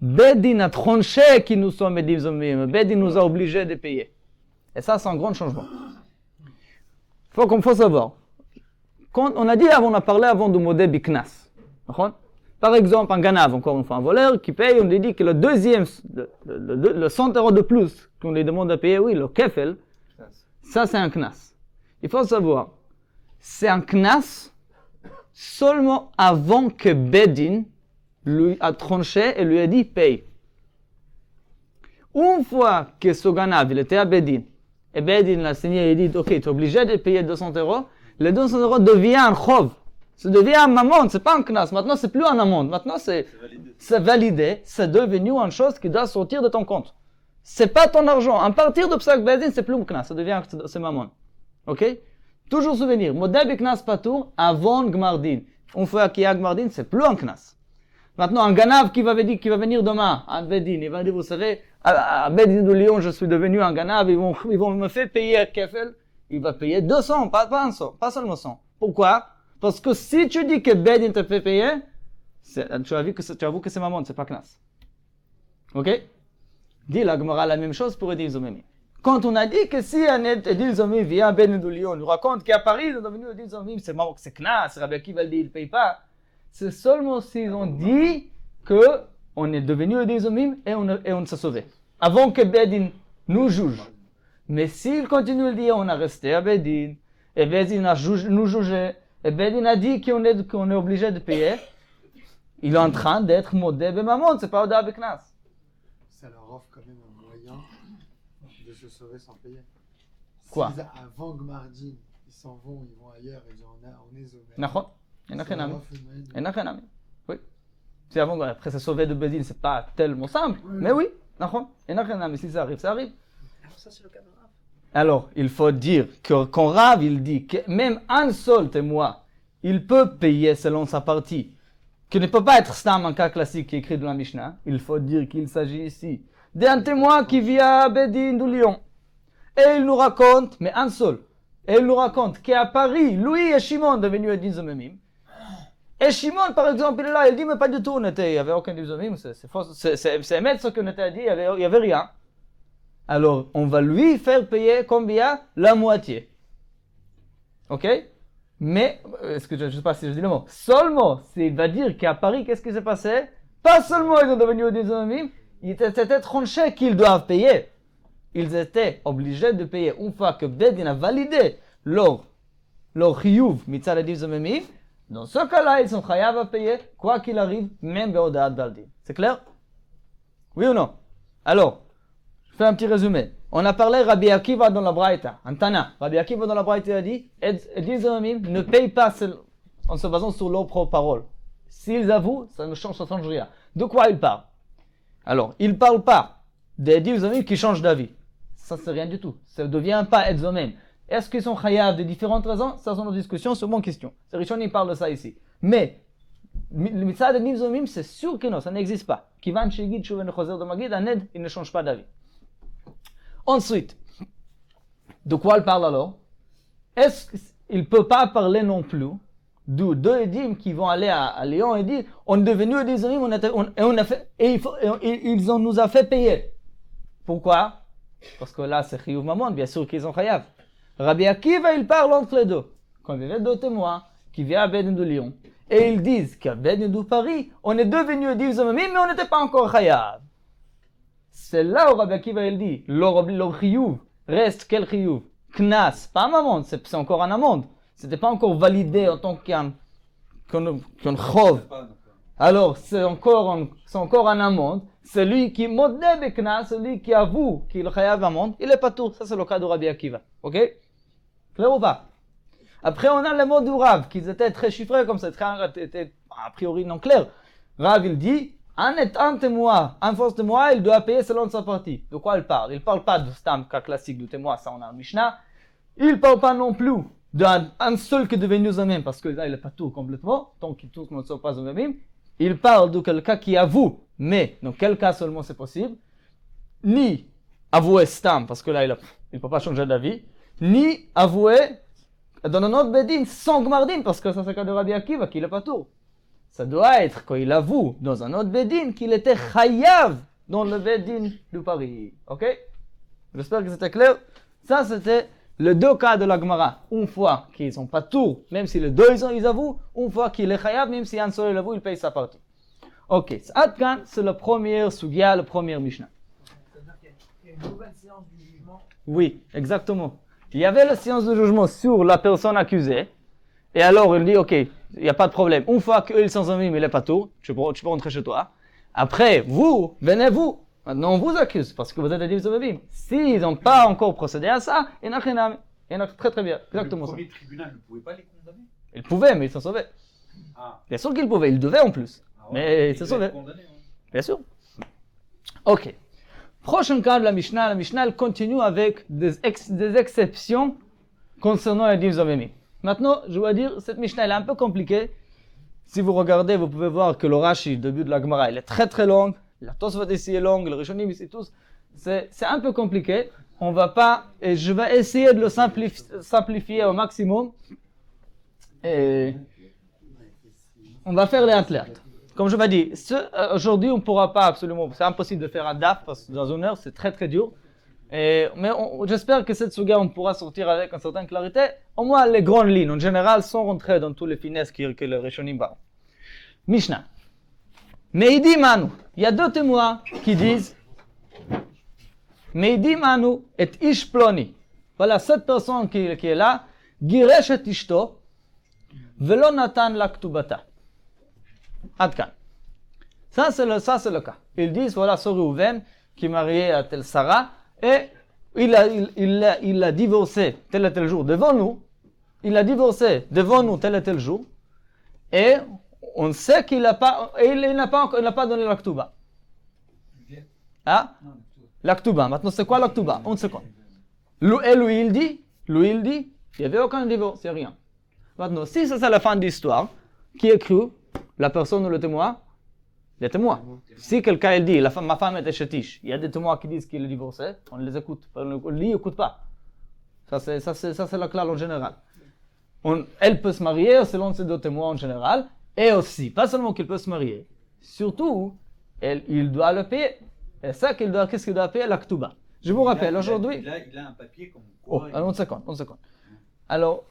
Bedin a tranché que nous sommes Edim Zomemim. Bedin nous a obligés de payer. Et ça, c'est un grand changement. Il faut savoir. Quand on a dit avant, on a parlé avant du modèle Biknas. Par exemple, un ganav, encore une fois, un voleur qui paye, on lui dit que le deuxième, le 100 € de plus qu'on lui demande de payer, oui, le kefel, ça c'est un knas. Il faut savoir, c'est un knas seulement avant que Bedin lui a tranché et lui a dit paye. Une fois que ce ganav, il était à Bedin, et Bedin l'a signé et dit ok, tu es obligé de payer 200 €, les 200 € devient un chov. Ça devient un mamon, c'est pas un knas. Maintenant, c'est plus un amende. Maintenant, c'est validé. C'est devenu une chose qui doit sortir de ton compte. C'est pas ton argent. À partir de Psak Bedin, c'est plus un knas. Ça devient c'est mamon. Ok? Toujours souvenir. Modèle knas patour avant Gmardin. Une fois qu'il y a Gmardin, c'est plus un knas. Maintenant, un ganav qui va venir demain à Bedin, il va dire, vous savez, à Bedin de Lyon, je suis devenu un ganav, ils vont me faire payer un kefel. Il va payer 200, pas 100, pas seulement 100. Pourquoi? Parce que si tu dis que Bedin te fait payer, tu avoues que c'est mamon, c'est pas knas. Ok? Dit la Gemara la même chose pour Edim Zomemi. Quand on a dit que si un Edim Zomemi vient à Bedin de Lyon, nous raconte qu'à Paris, ils sont devenus Edim Zomemi, c'est mamon, c'est knas, c'est Rabbi Akiva dit, il ne paye pas. C'est seulement s'ils ont dit qu'on est devenu Edim Zomemi et on s'est sauvé. Avant que Bedin nous juge. Mais s'il continue de dire on a resté à Bedin, et Bedin a nous jugé, et Bedin a dit qu'on est obligé de payer, il est en train d'être modé bemamon, c'est pas Oda Beknas. Ça leur offre quand même un moyen de se sauver sans payer. Quoi? S'ils, avant Gmardin, ils s'en vont, ils vont ailleurs, et disent on est Zomem. Nachon? Oui. Si avant, après se sauver de Bedin, c'est pas tellement simple, mais oui, Nachon. Si ça arrive, ça arrive. Alors ça c'est le cas de Rav. Alors, il faut dire que quand Rav, il dit que même un seul témoin, il peut payer selon sa partie, qui ne peut pas être stam un cas classique qui est écrit dans la Mishnah, il faut dire qu'il s'agit ici d'un témoin qui vient à Bedin de Lyon. Et il nous raconte, mais un seul, et il nous raconte qu'à Paris, lui et Shimon devenus Edim Zomemim. Et Shimon, par exemple, il est là, il dit, mais pas du tout, il n'y avait aucun Edim Zomemim, c'est mettre ce qu'on était dit, il n'y avait rien. Alors, on va lui faire payer combien? La moitié. Ok? Mais, je ne sais pas si je dis le mot, seulement s'il va dire qu'à Paris, qu'est-ce qui s'est passé? Pas seulement ils sont devenus des Zomemim, c'était tranché qu'ils doivent payer. Ils étaient obligés de payer une fois que Bedin a validé leur chiyuv mitzad Edim Zomemim. Dans ce cas-là, ils sont chayav à payer, quoi qu'il arrive, même be'odat baldin. C'est clair? Oui ou non? Alors, je fais un petit résumé. On a parlé Rabbi Akiva dans la Braïta, Antana. Rabbi Akiva dans la Braïta a dit, les Zomim ne payent pas en se basant sur leurs propres paroles. S'ils avouent, ça ne change rien. De quoi ils parlent? Alors, ils ne parlent pas des 10 Zomim qui changent d'avis. Ça, c'est rien du tout. Ça ne devient pas être Zomim. Est-ce qu'ils sont chayav de différentes raisons? Ça, c'est une discussion, c'est une bonne question. C'est Rishon, il parle de ça ici. Mais, le mitzvah de 10 Zomim, c'est sûr que non, ça n'existe pas. Kivan shegid shuven choser de magid, un aide, il ne change pas d'avis. Ensuite, de quoi il parle alors? Est-ce qu'il ne peut pas parler non plus d'où deux édimes qui vont aller à Lyon et dire on est devenu des amis, ils nous a fait payer. Pourquoi? Parce que là c'est chiyuv mamon, bien sûr qu'ils ont chayav. Rabbi Akiva il parle entre les deux. Quand il y a deux témoins qui viennent à Bedin de Lyon et ils disent qu'à Bedin de Paris on est devenu des amis mais on n'était pas encore chayav. C'est là où Rabbi Akiva il dit, le chiyuv reste quel chiyuv? Knas, pas un amende, c'est encore un amende. C'était pas encore validé en tant qu'un chov. Alors c'est encore un amende. Celui qui modèle Knas, celui qui avoue qu'il chayav amende, il est pas tout. Ça c'est le cas de Rabbi Akiva. Ok? Clair ou pas? Après on a les mots du Rav, qui étaient très chiffrés comme ça, étaient a priori non clairs. Rav il dit, un témoin, un faux témoin, il doit payer selon sa partie. De quoi il parle? Il parle pas de stam cas classique du témoin, ça on a en Mishnah. Il parle pas non plus d'un seul qui est devenu Zomim, parce que là il est pas tout complètement, tant qu'ils tous ne sont pas Zomim. Il parle de quelqu'un qui avoue, mais dans quel cas seulement c'est possible? Ni avouer stam, parce que là il peut pas changer d'avis, ni avouer dans un autre bedin sans gmardin, parce que ça c'est le cas de Rabbi Akiva, qu'il est pas tout. Ça doit être quand il avoue dans un autre bedin qu'il était chayav dans le bedin de Paris. Ok? J'espère que c'était clair. Ça c'était les deux cas de la Gemara. Une fois qu'ils sont pas tout, même si les deux ils avouent, une fois qu'il est chayav, même si un seul avoue, il paye sa partie. Ok, Adkan, c'est la première sugya, le premier Mishnah. C'est-à-dire qu'il y a une nouvelle séance du jugement. Oui, exactement. Il y avait la séance de jugement sur la personne accusée, et alors il dit, ok, il n'y a pas de problème. Une fois qu'eux ils sont amis, mais il n'est pas tout, tu peux rentrer chez toi. Après, vous, venez-vous. Maintenant, on vous accuse, parce que vous êtes des divs. S'ils n'ont pas encore procédé à ça, il y en a rien. Il y en a très très bien, exactement ça. Le premier tribunal ne pouvait pas les condamner. Ils pouvaient, mais ils s'en sauvaient. Ah. Bien sûr qu'ils pouvaient, ils devaient en plus. Ah ouais, Mais ils ils se devaient sauvaient. être condamnés, hein. Bien sûr. Ok. Prochain cas de la Mishnah. La Mishnah elle continue avec des exceptions concernant les divs zomimi. Maintenant, je dois dire, cette Mishnah elle est un peu compliquée. Si vous regardez, vous pouvez voir que le Rashi, le début de la Gemara, il est très très long. La Tosfot ici est longue, le Rishonim ici tous. C'est un peu compliqué. On va pas, et je vais essayer de le simplifier au maximum. Et on va faire les athlètes. Comme je vous dis, aujourd'hui on ne pourra pas absolument, c'est impossible de faire un DAF parce que dans une heure c'est très très dur. Mais j'espère que cette suga on pourra sortir avec une certaine clarité, au moins les grandes lignes, en général, sans rentrer dans tous les finesses que le Rishonim parle. Mishnah. Meidi Manu. Il y a deux témoins qui disent Meidi Manu et Ish Ploni. Voilà, cette personne qui est là, Giresh et Ishto, Velo Natan la Ktubata. Adkan. Ça c'est le cas. Ils disent, voilà, ce Reuven qui est marié à telle Sarah, et il a divorcé tel et tel jour devant nous, il a divorcé devant nous tel et tel jour, et on sait qu'il n'a pas donné la Ktuba. Ah? La Ktuba. Maintenant, c'est quoi la Ktuba? On sait quoi? Et lui, il dit, il n'y avait aucun divorce, il n'y a rien. Maintenant, si c'est la fin de l'histoire, qui est cru? La personne ou le témoin? Les témoins. Si quelqu'un il dit, ma femme était chétiche, il y a des témoins qui disent qu'il est divorcé, on les écoute. On ne les écoute pas. Ça c'est la classe en général. Elle peut se marier selon ces deux témoins en général, et aussi, pas seulement qu'il peut se marier, surtout, il doit le payer. Et ça, qu'est-ce qu'il doit payer? La Ktuba. Je vous rappelle, aujourd'hui... Il a un papier comme Oh, quoi... une seconde. Alors,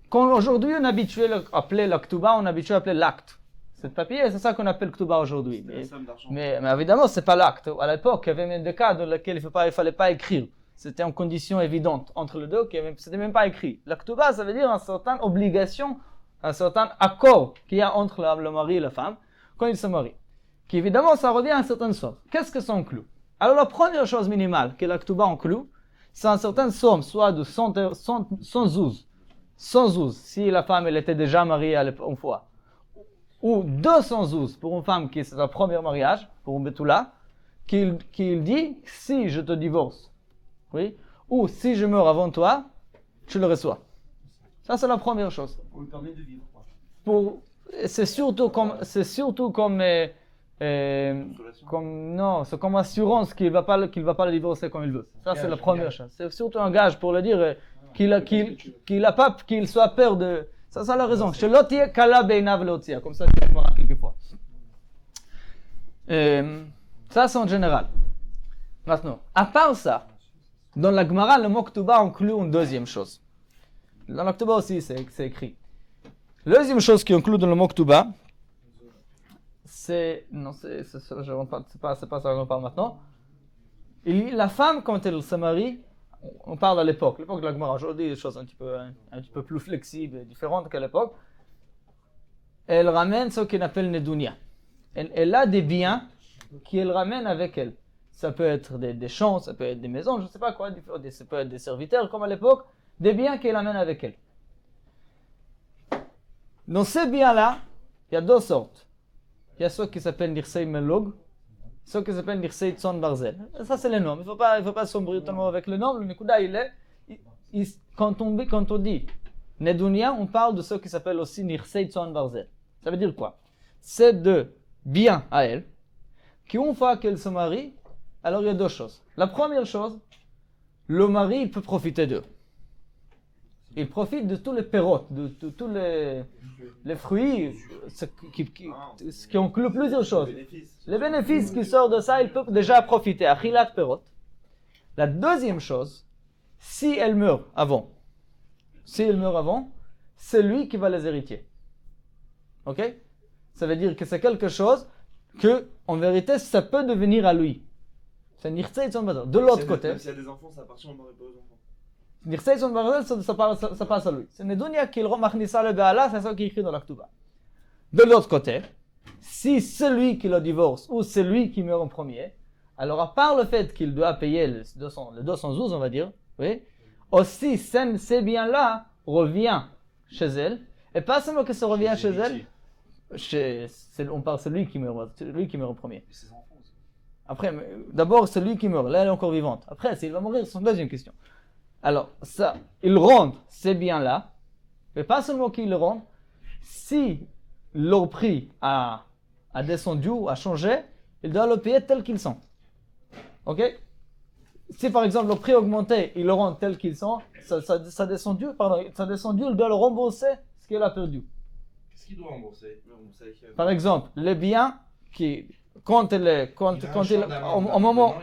quand aujourd'hui on est habitué à appeler la Ktuba, on est habitué à appeler l'acte. Ce papier, c'est ça qu'on appelle Ktuba aujourd'hui. Mais évidemment, c'est pas l'acte. À l'époque, il y avait même des cas dans lesquels il ne fallait pas écrire. C'était en condition évidente entre les deux, c'était même pas écrit. La Ktuba, ça veut dire une certaine obligation un certain accord qu'il y a entre le mari et la femme quand ils se marient. Qui évidemment, ça revient à une certaine somme. Qu'est-ce que ça inclut? Alors la première chose minimale que la Ktuba inclut, c'est une certaine somme, soit de 100 zouz. 100 zouz, si la femme elle était déjà mariée une fois. Ou 200 zouz pour une femme qui c'est sa premier mariage, pour une Betula, qu'il dit, si je te divorce, oui, ou si je meurs avant toi, tu le reçois. Ça, c'est la première chose. On lui permet de vivre. C'est surtout comme non, c'est comme assurance qu'il va pas le divorcer comme il veut. Ça, c'est la première chose. C'est surtout un gage pour le dire qu'il soit peur de. Ça, c'est la raison. Chez l'otier, kala beinav l'otia. Comme ça, je vais quelquefois. Ça, c'est en général. Maintenant, à part ça, dans la Gemara, le mot Ktuba inclut une deuxième chose. Dans la Ktuba aussi, c'est écrit. La deuxième chose qui inclut dans le mot Ktuba, c'est pas ça qu'on parle maintenant. La femme, quand elle se marie, on parle à l'époque de la Gemara. Aujourd'hui, des choses un petit peu plus flexibles et différentes qu'à l'époque. Elle ramène ce qu'on appelle Nedunia. Elle a des biens qu'elle ramène avec elle. Ça peut être des champs, ça peut être des maisons, je ne sais pas quoi, ça peut être des serviteurs comme à l'époque, des biens qu'elle amène avec elle. Dans ces biens-là, il y a deux sortes. Il y a ceux qui s'appellent Nirsei Melog, ceux qui s'appellent Nirsei Tzon Barzel. Ça, c'est les noms. Il ne faut pas sombrer tellement avec le nom. Le Nikuda, quand on dit Nedunia, on parle de ceux qui s'appellent aussi Nirsei Tzon Barzel. Ça veut dire quoi? C'est de biens à elle, qui une fois qu'elle se marie, alors il y a deux choses. La première chose, le mari il peut profiter d'eux. Il profite de tous les pérotes, de tous les fruits, ce qui inclut plusieurs choses. Les bénéfices qui sortent de ça, il peut déjà profiter. Achilat perot. La deuxième chose, si elle meurt avant, c'est lui qui va les hériter. Ok? Ça veut dire que c'est quelque chose que, en vérité, ça peut devenir à lui. C'est Nirtzei Tzon Barzel. De l'autre côté. Même s'il y a des enfants, ça appartient aux enfants. Nirtzei Tzon Barzel, ça passe à lui. C'est Nedunia qu'il remachnissa le Be'ala, c'est ça qui est écrit dans la Ktuba. De l'autre côté, si c'est lui qui le divorce ou c'est lui qui meurt en premier, alors à part le fait qu'il doit payer les 200 zouz, on va dire, oui, aussi ces biens-là revient chez elle, et pas seulement que ça revient chez elle, on parle de celui qui meurt en premier. Après, d'abord, c'est lui qui meurt. Là, elle est encore vivante. Après, s'il va mourir, c'est une deuxième question. Alors, ça, ils rendent ces biens-là, mais pas seulement qu'ils le rendent, si leur prix a descendu, a changé, ils doivent le payer tel qu'ils sont. Ok? Si par exemple leur prix a augmenté, ils le rendent tel qu'ils sont, ça a descendu, il doit le rembourser ce qu'il a perdu. Qu'est-ce qu'il doit rembourser? Par exemple, les biens qui, quand il, au moment,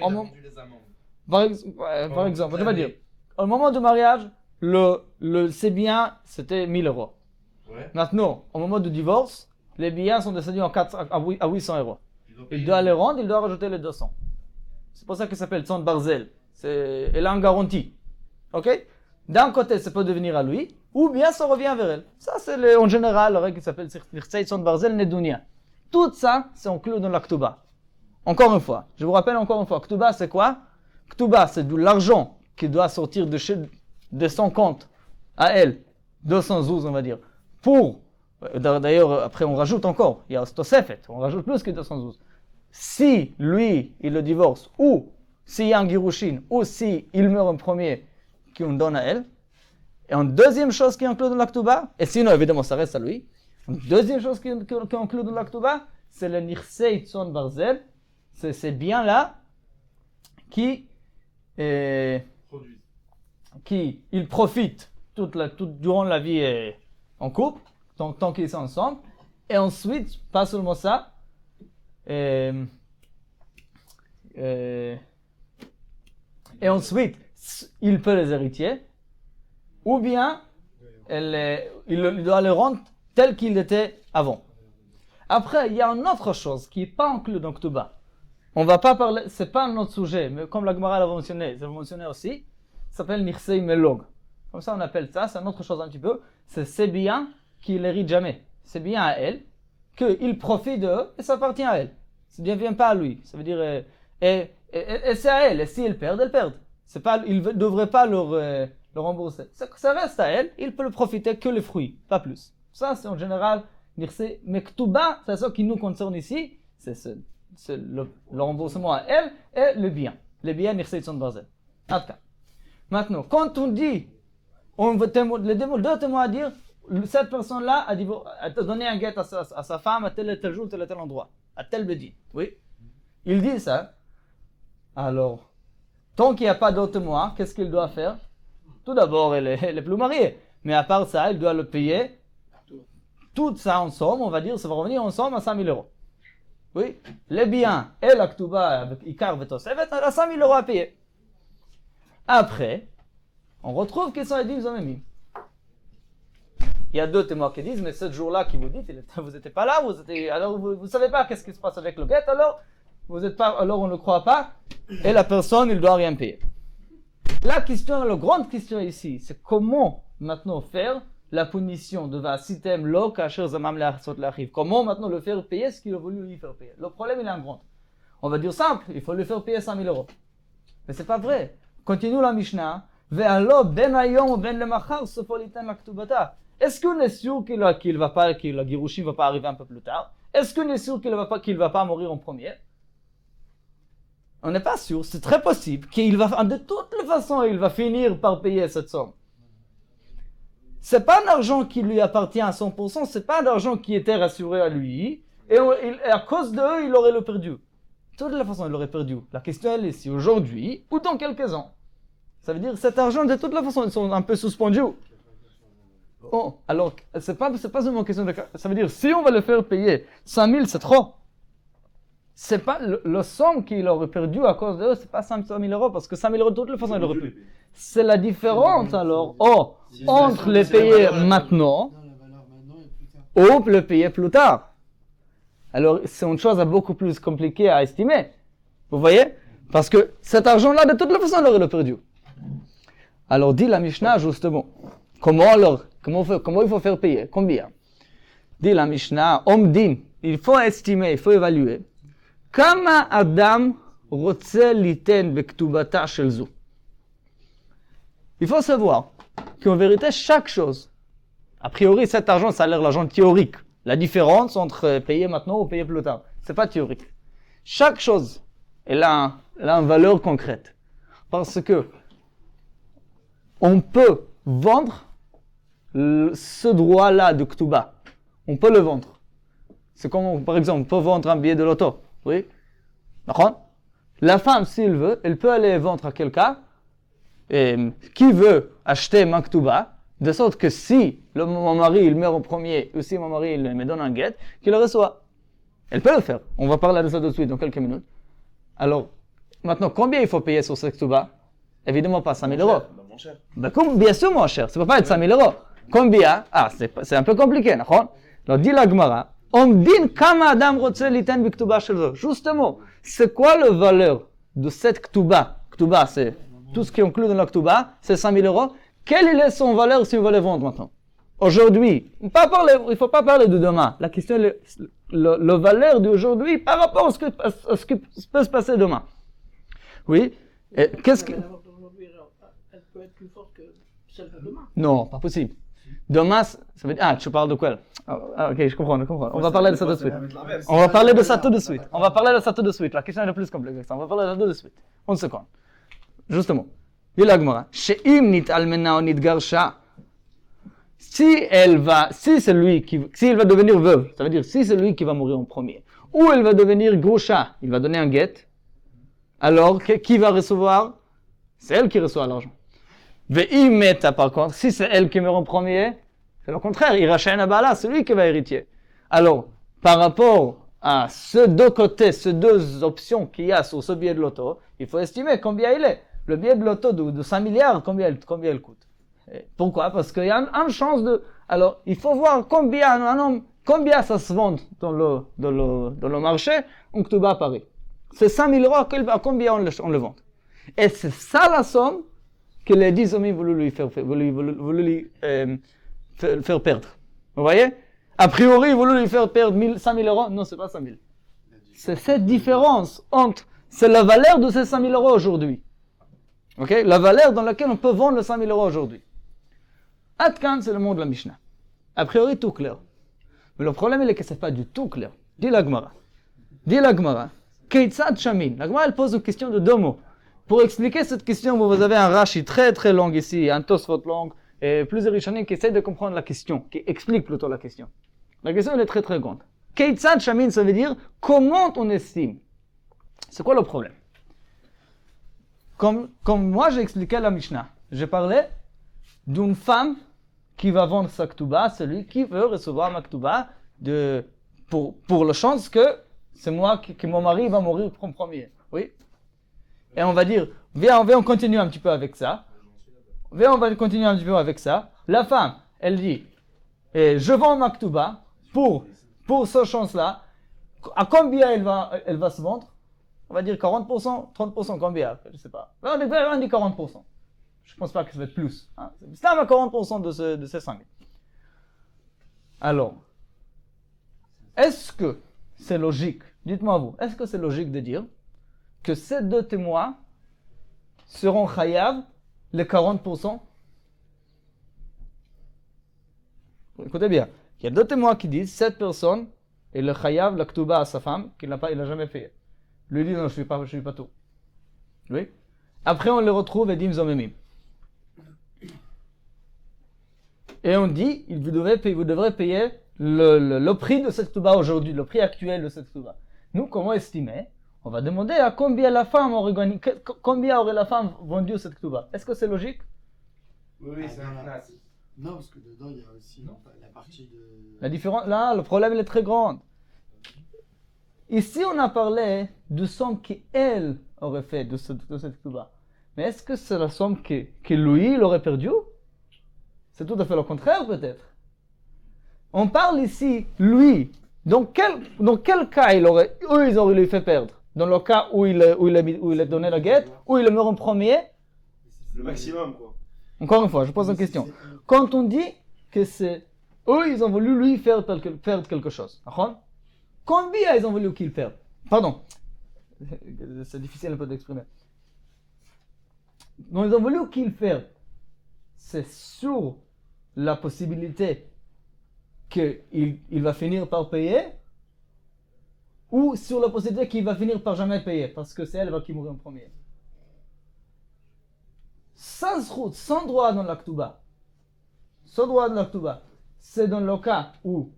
par exemple, je vais dire, au moment du mariage, ces biens, c'était 1000 euros. Ouais. Maintenant, au moment du divorce, les biens sont descendus à 800 euros. Il doit les rendre, il doit rajouter les 200. C'est pour ça qu'il s'appelle Tzon Barzel. Elle a une garantie. Ok? D'un côté, ça peut devenir à lui, ou bien ça revient vers elle. Ça, c'est en général la règle qui s'appelle Nirtzei Tzon Barzel Nedunia. Tout ça, c'est inclus dans la Ktuba. Encore une fois, je vous rappelle encore une fois, Ktuba, c'est quoi? Ktuba, c'est de l'argent qui doit sortir de son compte à elle, 200 zouz, on va dire. D'ailleurs, après, on rajoute encore. Il y a Stosefet, on rajoute plus que 200 zouz. Si lui, il le divorce, ou s'il y a un girushin, ou si il meurt en premier, qu'on donne à elle. Et une deuxième chose qui est inclue dans la Ktuba, et sinon, évidemment, ça reste à lui. Une deuxième chose qui est inclue dans la Ktuba, c'est le Nirsei Tzon Barzel. C'est ces biens-là qui ils profitent durant la vie en couple, tant qu'ils sont ensemble. Et ensuite, pas seulement ça, et ensuite, il peut les hériter, ou bien il doit les rendre tel qu'il était avant. Après, il y a une autre chose qui n'est pas inclue dans Ktuba. On va pas parler, c'est pas notre sujet, mais comme la Gemara l'a mentionné aussi, ça s'appelle Nirsei Melog. Comme ça, on appelle ça, c'est une autre chose un petit peu. C'est ces biens qu'il hérite jamais. C'est bien à elle, qu'il profite d'eux et ça appartient à elle. Ça ne devient pas à lui. Ça veut dire, et c'est à elle. Et si elles perdent, elles perdent. C'est pas, il ne devrait pas le rembourser. Ça reste à elle, il peut le profiter que les fruits, pas plus. Ça, c'est en général, c'est Mektuba, c'est ça qui nous concerne ici, c'est le remboursement à elle et le bien. Le bien, c'est son basel. Maintenant, quand on dit, les deux témoins à dire, cette personne-là a donné un guet à sa femme à tel et tel jour, tel et tel endroit, à tel bedin. Oui. Il dit ça. Alors, tant qu'il n'y a pas d'autre témoin, qu'est-ce qu'il doit faire? Tout d'abord, elle est plus mariée. Mais à part ça, il doit le payer. Tout ça ensemble, on va dire, ça va revenir ensemble à 5 000 euros. Oui. Les biens et la Ktuba avec Ikar Vetosefet, elle a 5 000 euros à payer. Après, on retrouve qu'ils sont les dîmes Zomemim. Il y a deux témoins qui disent, mais ce jour-là qui vous dites, vous n'étiez pas là, alors vous ne savez pas qu'est-ce qui se passe avec le guet, alors on ne le croit pas, et la personne, il ne doit rien payer. La grande question ici, c'est comment maintenant faire la punition de Vasitem lo kasher zamam le'achsot le'achiv. Comment maintenant le faire payer ce qu'il a voulu lui faire payer. Le problème, il est un grand. On va dire simple, il faut lui faire payer 5 000 euros. Mais c'est pas vrai. Continue la Mishnah. Ve'alo ben hayom ben lemachar sofo litan laktubata. Est-ce qu'on est sûr que la Girouchim va pas arriver un peu plus tard? Est-ce qu'on est sûr qu'il va pas mourir en premier? On n'est pas sûr. C'est très possible qu'il va, de toutes les façons, il va finir par payer cette somme. C'est pas un argent qui lui appartient à 100%, c'est pas un argent qui était rassuré à lui, et à cause d'eux, il aurait le perdu. De toutes les façons, il l'aurait perdu. La question elle est si aujourd'hui ou dans quelques ans. Ça veut dire que cet argent, de toutes les façons, ils sont un peu suspendus. Bon, alors, c'est pas seulement une question de... Ça veut dire, si on va le faire payer 5 000, c'est trop. C'est pas le somme qu'il aurait perdu à cause d'eux, c'est pas 5 000 euros, parce que 5 000 euros, de toutes les façons, il aurait pu. C'est la différence, alors, entre les payer maintenant, ou le payer plus tard. Alors, c'est une chose beaucoup plus compliquée à estimer. Vous voyez? Parce que cet argent-là, de toutes les façons, il aurait le perdu. Alors, dit la Mishnah, justement. Comment il faut faire payer? Combien? Dit la Mishnah, Omdin, il faut estimer, il faut évaluer. Kama Adam rotze liten bektubata shel zu. Il faut savoir qu'en vérité, chaque chose, a priori, cet argent, ça a l'air l'argent théorique. La différence entre payer maintenant ou payer plus tard, c'est pas théorique. Chaque chose, elle a une valeur concrète. Parce que on peut vendre ce droit-là de Ktuba. On peut le vendre. C'est comme, par exemple, on peut vendre un billet de loto. Oui. D'accord? La femme, s'il veut, elle peut aller vendre à quelqu'un qui veut acheter ma Ktuba, de sorte que si mon mari il meurt en premier, ou si mon mari il me donne un guet, qu'il le reçoit. Elle peut le faire. On va parler de ça tout de suite, dans quelques minutes. Alors, maintenant, combien il faut payer sur cette Ktuba? Évidemment pas 5 000 euros. Bien sûr moins cher. Ça ne peut pas être 5 000 euros. Combien? C'est un peu compliqué, d'accord? Alors, dit la Gemara, justement, c'est quoi la valeur de cette Ktuba? Ktuba, c'est tout ce qui est inclus dans la Ktuba, c'est 5 000 euros. Quelle est son valeur si on veut les vendre maintenant? Aujourd'hui, il ne faut pas parler de demain. La question est la valeur d'aujourd'hui par rapport à ce qui peut se passer demain. Oui. Qu'est-ce que... Elle peut être plus forte que celle de demain. Non, pas possible. Demain, ça veut dire... Ah, tu parles de quoi? Ok, je comprends. On va parler de ça tout de suite. On va parler de ça tout de suite. La question est plus complexe. On va parler de ça tout de suite. Une seconde. Justement. Dit la Gemara. She'im nit'almena ou nitgarsha. Si elle va devenir veuve, ça veut dire si c'est lui qui va mourir en premier, ou elle va devenir grosha, il va donner un guet, alors qui va recevoir? C'est elle qui reçoit l'argent. Ve'imeta par contre, si c'est elle qui meurt en premier, c'est le contraire, Irachayna Bala, c'est lui qui va hériter. Alors, par rapport à ces deux côtés, ces deux options qu'il y a sur ce billet de loto, il faut estimer combien il est. Le billet de loto de 5 milliards, combien il coûte? Et pourquoi? Parce qu'il y a une chance de... Alors, il faut voir combien ça se vend dans le marché en Ktuba à Paris. C'est 5 000 euros, à combien on le vend? Et c'est ça la somme que les 10 hommes voulaient lui faire perdre. Vous voyez? A priori, il voulait lui faire perdre 5 000 euros. Non, c'est pas 5 000. C'est cette différence entre, c'est la valeur de ces 5 000 euros aujourd'hui. Ok? La valeur dans laquelle on peut vendre les 5 000 euros aujourd'hui. Atkan, c'est le mot de la Mishnah. A priori, tout clair. Mais le problème, il est que c'est pas du tout clair. Dis la Gemara. Keitzad Shamin. La Gemara, elle pose une question de 2 mots. Pour expliquer cette question, vous avez un Rashi très très long ici, un Tosfot long, et plusieurs Rishonim qui essayent de comprendre la question, qui expliquent plutôt la question. La question, elle est très très grande. Keitzad Shamin, ça veut dire comment on estime. C'est quoi le problème? Comme moi j'ai expliqué la Mishnah, j'ai parlé d'une femme qui va vendre sa ktuba, celui qui veut recevoir ma ktuba pour la chance que c'est moi que mon mari va mourir en premier. Oui. Et on va dire, viens, on continue un petit peu avec ça. On va continuer un petit peu avec ça. La femme, elle dit, je vends ma ktuba pour cette chance-là. À combien elle va se vendre? On va dire 40%, 30%, combien? Je ne sais pas. On dit 40%. Je ne pense pas que ça va être plus. Hein. C'est à 40% de ces 5 000. Alors, est-ce que c'est logique? Dites-moi vous, est-ce que c'est logique de dire que ces 2 témoins seront chayav les 40%? Écoutez bien, il y a 2 témoins qui disent cette personne est le chayav, la ktuba à sa femme, qu'il n'a jamais fait. Lui dit non, je ne suis pas tout. Oui. Après on le retrouve et dit mzomemim. Et on dit, vous devrez payer le prix de cette ktuba aujourd'hui, le prix actuel de cette ktuba. Nous, comment estimer? On va demander à combien combien aurait la femme vendu cette ktuba. Est-ce que c'est logique? Oui, c'est un classe. Non, parce que dedans, il y a aussi la partie de... La différence, là, le problème il est très grand. Ici, on a parlé de somme qu'elle aurait fait de cette ktuba. Mais est-ce que c'est la somme que lui, il aurait perdu? C'est tout à fait le contraire, peut-être. On parle ici, lui. Dans quel cas ils auraient lui fait perdre? Dans le cas où il a donné la guette, où il meurt en premier? Le maximum, quoi. Encore une fois, je pose une question. Quand on dit que c'est eux, ils ont voulu lui faire perdre quelque chose. Combien ils ont voulu qu'il perde? Pardon. C'est difficile un peu d'exprimer. Donc ils ont voulu qu'il perde. C'est sur la possibilité qu'il va finir par payer, ou sur la possibilité qu'il va finir par jamais payer, parce que c'est elle qui mourir en premier. Sans droit dans la ktuba. Sans droit dans la ktuba. C'est dans le cas où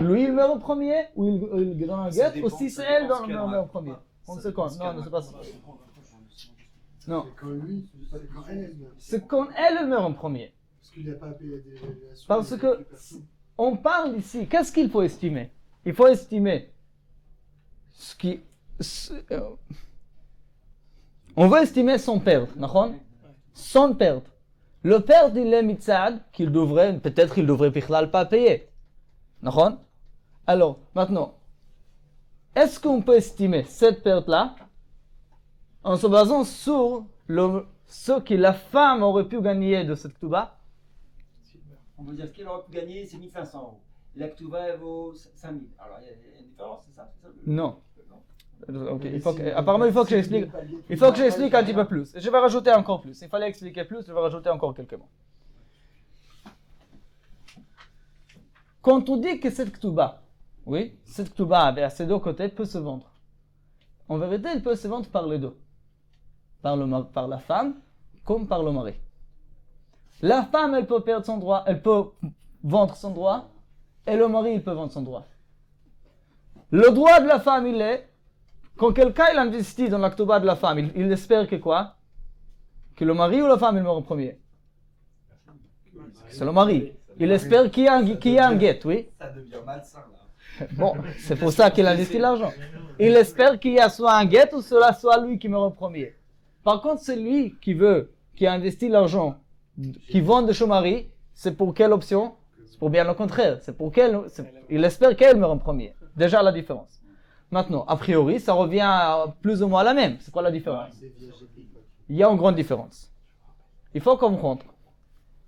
lui il meurt en premier, ou il donne un guette, ou si c'est elle qui meurt en premier. On sait quand. Non, c'est pas ça. Non. C'est quand lui, c'est quand elle meurt. C'est quand elle meurt en premier. Parce qu'il n'a pas payé des évaluations. Parce que on parle ici, qu'est-ce qu'il faut estimer? Il faut estimer on veut estimer son perdre, son perdre. Le perdre, il est mitzad, peut-être il devrait pichlal pas payer. Alors, maintenant, est-ce qu'on peut estimer cette perte-là en se basant sur ce que la femme aurait pu gagner de cette ktuba? On veut dire ce qu'elle aurait pu gagner, c'est 1500 euros. La ktuba, elle vaut 5000. Alors, il y a une différence, c'est ça? Non. Okay. Apparemment, il faut que j'explique un petit peu plus. Je vais rajouter encore plus. Il fallait expliquer plus, je vais rajouter encore quelques mots. Quand on dit que cette ktuba, avec ses 2 côtés, peut se vendre. En vérité, elle peut se vendre par les 2. Par la femme, comme par le mari. La femme, elle peut perdre son droit, elle peut vendre son droit, et le mari, il peut vendre son droit. Le droit de la femme, il est, quand quelqu'un il investit dans la ktuba de la femme, il espère que quoi? Que le mari ou la femme, il meurt en premier? C'est le mari. Il espère qu'il y a un guet, oui. Ça devient malsain, là. Bon, c'est pour ça qu'il investit l'argent. Il espère qu'il y a soit un guet ou soit lui qui meurt en premier. Par contre, c'est lui qui a investi l'argent, qui vend de chez mari, c'est pour quelle option? C'est pour bien le contraire. Il espère qu'elle meurt en premier. Déjà la différence. Maintenant, a priori, ça revient plus ou moins à la même. C'est quoi la différence? Il y a une grande différence. Il faut comprendre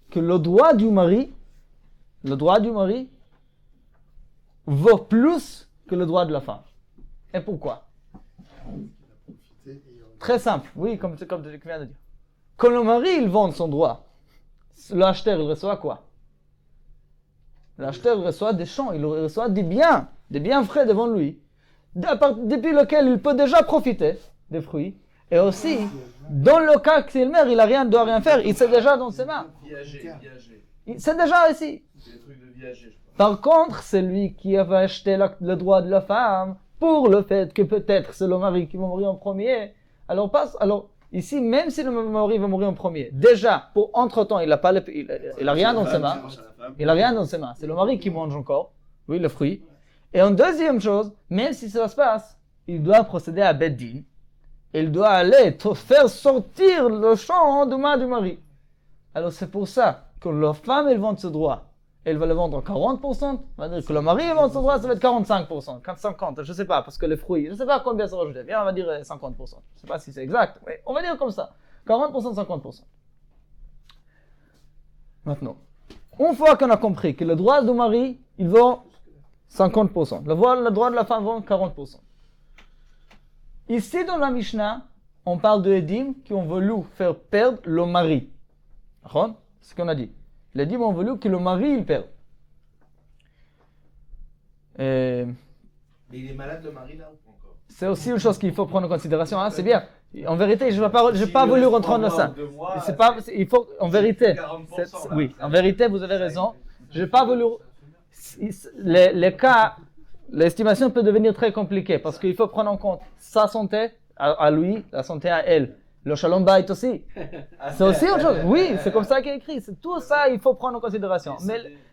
que le droit du mari, le droit du mari vaut plus que le droit de la femme. Et pourquoi? Très simple, oui, comme tu viens de dire. Quand le mari, il vend son droit, l'acheteur, il reçoit quoi? L'acheteur reçoit des champs, il reçoit des biens frais devant lui, depuis lesquels il peut déjà profiter des fruits. Et aussi, dans le cas que s'il meurt, il doit rien faire, il sait déjà dans ses mains. Viager. C'est déjà ici. C'est des trucs de viager, je crois. Par contre, c'est lui qui avait acheté le droit de la femme pour le fait que peut-être c'est le mari qui va mourir en premier. Alors ici, même si le mari va mourir en premier, déjà, entre-temps, il a rien dans ses mains. Il a rien dans ses mains. C'est le mari qui mange encore, oui, le fruit. Et en deuxième chose, même si ça se passe, il doit procéder à Beddin. Il doit aller faire sortir le champ de main du mari. Alors c'est pour ça que la femme, elle vend ce droit. Elle va le vendre à 40%. On va dire que le mari, il vend ce droit, ça va être 45%, 50%, je ne sais pas, parce que les fruits, je ne sais pas combien ça va rajouter. Bien, on va dire 50%. Je ne sais pas si c'est exact, mais on va dire comme ça. 40%, 50%. Maintenant, une fois qu'on a compris que le droit du mari, il vaut 50%. Le droit de la femme vaut 40%. Ici, dans la Mishnah, on parle de Edim qui ont voulu faire perdre le mari. D'accord? C'est ce qu'on a dit. Les Edim ont voulu que le mari, il perde. Mais il est malade le mari là ou pas encore? C'est aussi une chose qu'il faut prendre en considération. Hein? C'est bien. En vérité, je n'ai pas voulu rentrer dans ça. Il faut, en vérité, oui, en vérité, vous avez raison. Je n'ai pas voulu. Les cas, l'estimation peut devenir très compliquée parce qu'il faut prendre en compte sa santé à lui, la santé à elle. Le shalom bayit aussi. C'est aussi autre chose. Oui, c'est comme ça qu'il est écrit. C'est tout ça, il faut prendre en considération.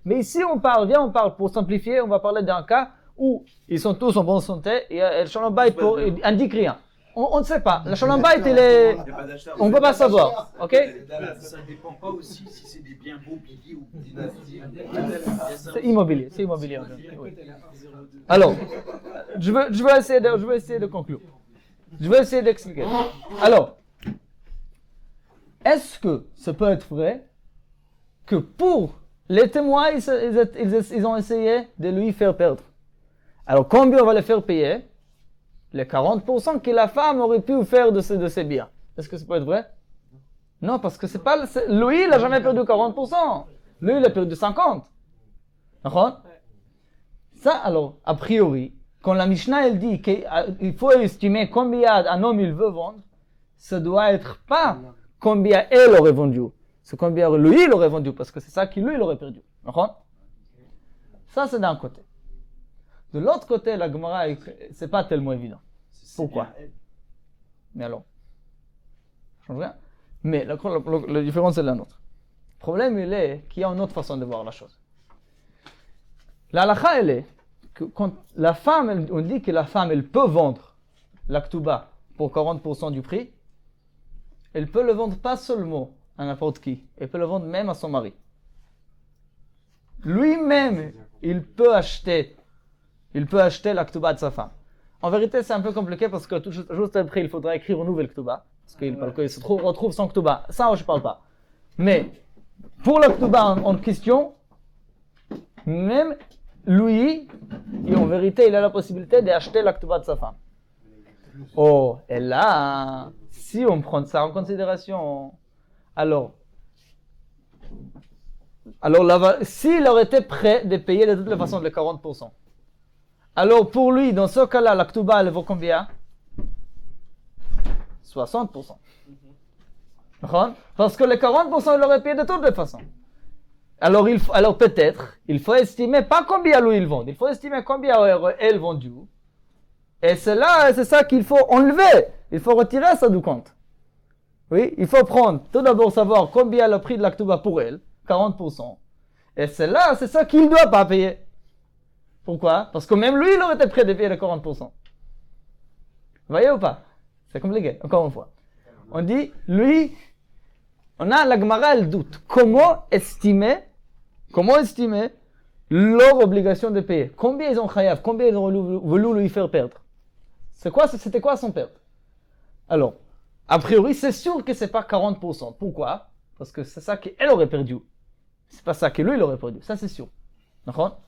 Mais ici, on parle pour simplifier, on va parler d'un cas où ils sont tous en bonne santé et le shalom bayit indique rien. On ne sait pas. Le shalom bayit, on ne peut pas savoir. Ok? Ça ne dépend pas aussi si c'est des biens mobiliers ou dynastiques. C'est immobilier. Oui. Alors, je vais essayer de conclure. Je vais essayer d'expliquer. Alors, est-ce que ça peut être vrai que pour les témoins, ils ont essayé de lui faire perdre? Alors, combien on va le faire payer? Les 40% que la femme aurait pu faire de ses biens. Est-ce que ça peut être vrai? Non, parce que lui, il n'a jamais perdu 40%. Lui, il a perdu 50%. D'accord? Ça, alors, a priori, quand la Mishnah, elle dit qu'il faut estimer combien un homme il veut vendre, ça doit être pas combien elle aurait vendu. C'est combien lui, il aurait vendu, parce que c'est ça qu'il lui, il aurait perdu. D'accord? Ça, c'est d'un côté. De l'autre côté, la Gemara, c'est pas tellement évident. Pourquoi? Mais alors, ça change rien. Mais la différence est la nôtre. Le problème, il est qu'il y a une autre façon de voir la chose. La halakha, elle est que quand la femme, on dit que la femme, elle peut vendre l'aktuba pour 40% du prix, elle peut le vendre pas seulement à n'importe qui, elle peut le vendre même à son mari. Lui-même, il peut acheter l'aktuba de sa femme. En vérité, c'est un peu compliqué parce que juste après, il faudra écrire une nouvelle ktuba. Parce qu'il se retrouve sans ktuba. Ça, je ne parle pas. Mais, pour la ktuba en question, même lui, en vérité, il a la possibilité d'acheter la ktuba de sa femme. Oh, et là, si on prend ça en considération, alors s'il aurait été prêt de payer de toute façon les 40%, alors pour lui, dans ce cas-là, la ktuba, elle vaut combien? 60%. Parce que les 40%, il l'aurait payé de toutes les façons. Alors peut-être, il faut estimer pas combien lui il vend, il faut estimer combien elle vendu. Et c'est ça qu'il faut enlever. Il faut retirer ça du compte. Oui, il faut prendre, tout d'abord savoir combien le prix de l'aktuba pour elle, 40%. Et c'est ça qu'il ne doit pas payer. Pourquoi? Parce que même lui, il aurait été prêt de payer les 40%. Vous voyez ou pas? C'est compliqué, encore une fois. On dit, lui, la Gemara, elle doute. Comment estimer leur obligation de payer? Combien ils ont chayav? Combien ils ont voulu lui faire perdre? C'était quoi son perte? Alors, a priori, c'est sûr que c'est pas 40%. Pourquoi? Parce que c'est ça qu'elle aurait perdu. C'est pas ça que lui, il aurait perdu. Ça, c'est sûr. D'accord?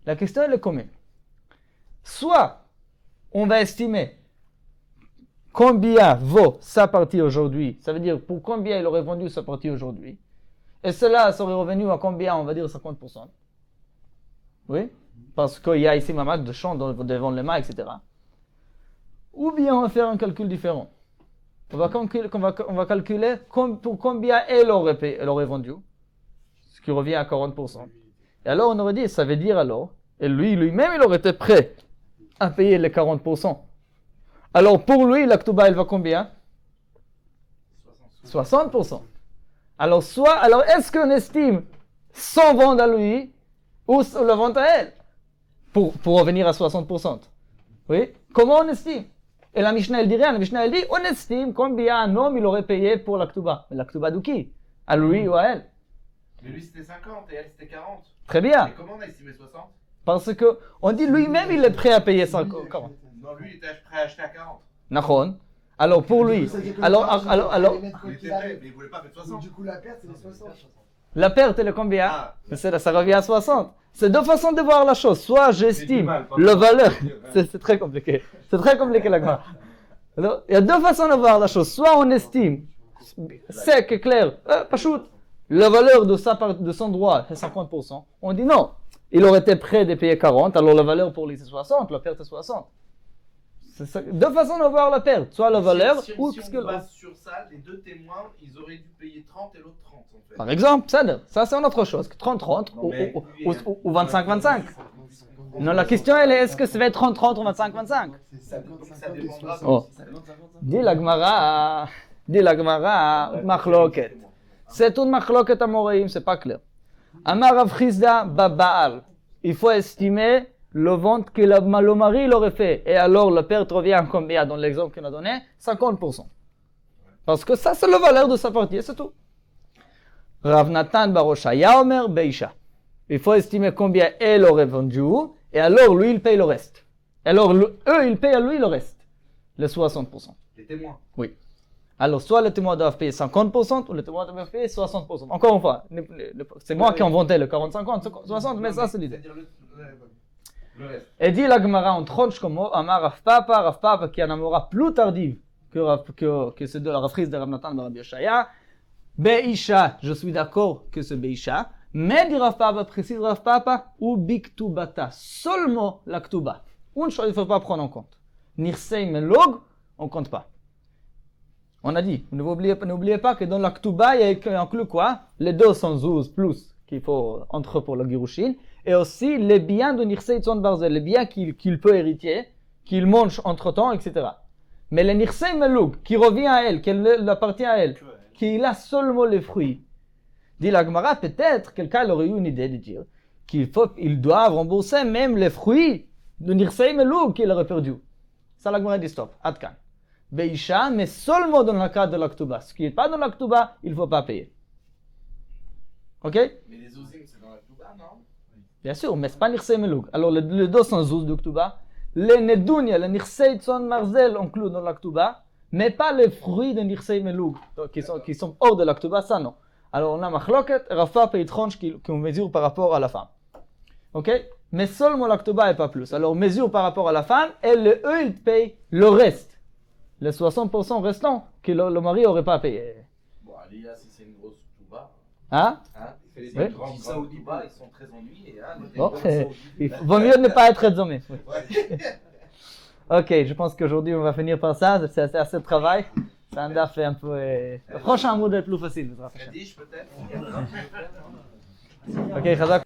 La question elle est commune. Soit on va estimer combien vaut sa partie aujourd'hui, ça veut dire pour combien il aurait vendu sa partie aujourd'hui, et cela serait revenu à combien, on va dire 50%. Oui? Parce qu'il y a ici ma marque de champ devant les mains, etc. Ou bien on va faire un calcul différent. On va calculer pour combien elle aurait vendu, ce qui revient à 40%. Et alors on aurait dit, ça veut dire alors, et lui-même il aurait été prêt à payer les 40%. Alors pour lui, la Ktouba elle va combien? 60%. Alors est-ce qu'on estime son vente à lui ou la vente à elle pour revenir à 60%? Oui? Comment on estime? Et la Mishnah elle dit rien, la Mishnah elle dit on estime combien un homme il aurait payé pour la Ktouba. Mais la Ktouba de qui? À lui ou à elle? Mais lui c'était 50 et elle c'était 40. Très bien. Et comment on a estimé 60? Parce que on dit lui-même il est prêt à payer 40. Non, lui il était prêt à acheter à 40. Nahon. Alors pour lui, alors Il était prêt, mais il voulait pas mettre 60. Du coup, la perte, c'est les 60. la perte elle est combien? Ah. Ça revient à 60. C'est deux façons de voir la chose. Soit j'estime la valeur. C'est très compliqué. C'est très compliqué la Gemara. Alors, il y a deux façons de voir la chose. Soit on estime, sec et clair, pas shoot, la valeur de son droit est 50%. On dit non. Il aurait été prêt de payer 40, alors la valeur pour lui c'est 60, la perte est 60. C'est ça. Deux façons de voir la perte. Soit la valeur si ou on ce que... base sur ça, les deux témoins ils auraient dû payer 30 et l'autre 30 en fait. Par exemple, ça c'est une autre chose. 30-30 ou 25-25. Non, la question elle est est-ce que ça va être 30-30 ou 25-25? Ça dépendra de Oh. Dis la Gemara, machloket. C'est une machloket amoreim, c'est pas clair. Amar Rav Chizda Babaal. Il faut estimer le vente que le mari il aurait fait. Et alors la perte revient à combien dans l'exemple qu'on a donné? 50%. Parce que ça c'est la valeur de sa partie, c'est tout. Rav Natan Baroshaya Omer Beisha. Il faut estimer combien elle aurait vendu. Et alors lui il paye le reste. Alors eux ils payent à lui le reste. Les 60%. Les témoins. Oui. Alors, soit les témoins doivent payer 50% ou les témoins doivent payer 60%. Encore une fois, c'est moi qui ai inventé le 40-50, 60, mais ça c'est l'idée. C'est-à-dire le reste. Et dit la Gemara en tranche comme Amar Rav Papa qui en amora plus tardive que c'est de la reprise de Rav Natan Bar Rabbi Yoshaya. Beisha, je suis d'accord que c'est Beisha, mais dit Rav Papa, précise Rav Papa, ou Biktubata, seulement la Ktuba. Une chose il ne faut pas prendre en compte. Nirsei Melog, on ne compte pas. On a dit, n'oubliez pas que dans la Ktuba, il y a inclus quoi? Les 212 plus qu'il faut entre pour le Girushin, et aussi les biens de Nirsei Tzon Barzel, les biens qu'il peut hériter, qu'il mange entre temps, etc. Mais le Nirsei Melug, qui revient à elle, qui appartient à elle, qu'il a seulement les fruits, dit la Gemara, peut-être quelqu'un aurait eu une idée de dire qu'il doit rembourser même les fruits de Nirsei Melug qu'il aurait perdu. Ça la Gemara dit stop, Adkan. Beisha, mais seulement dans le cas de la Ktuba. Ce qui n'est pas dans la Ktuba, il ne faut pas payer. Ok? Mais les ozim c'est dans la Ktuba, non? Bien sûr, mais ce n'est pas Nirsei Melug. Alors les 212 de Ktuba, les Nedunia, les Nirsei Tzon Marzel inclus dans la Ktuba, mais pas les fruits de Nirsei Melug, qui sont hors de la Ktuba, ça non. Alors on a Machloket, Rafa paye tranche qu'on mesure par rapport à la femme. Ok? Mais seulement la Ktuba et pas plus. Alors mesure par rapport à la femme, et eux ils payent le reste. Les 60% restants que le mari n'aurait pas payé. Bon, allez, là, si c'est une grosse Ktuba, Hein? il fait Oui. les grands Ktuba, ils sont très ennuyés. Hein, Bon, il vaut mieux ne pas être exaumé. Oui. Ok, je pense qu'aujourd'hui on va finir par ça. C'est assez de travail. Ça en a fait un peu. Le prochain mot est plus facile. Kaddish peut-être. Ok, Khazak.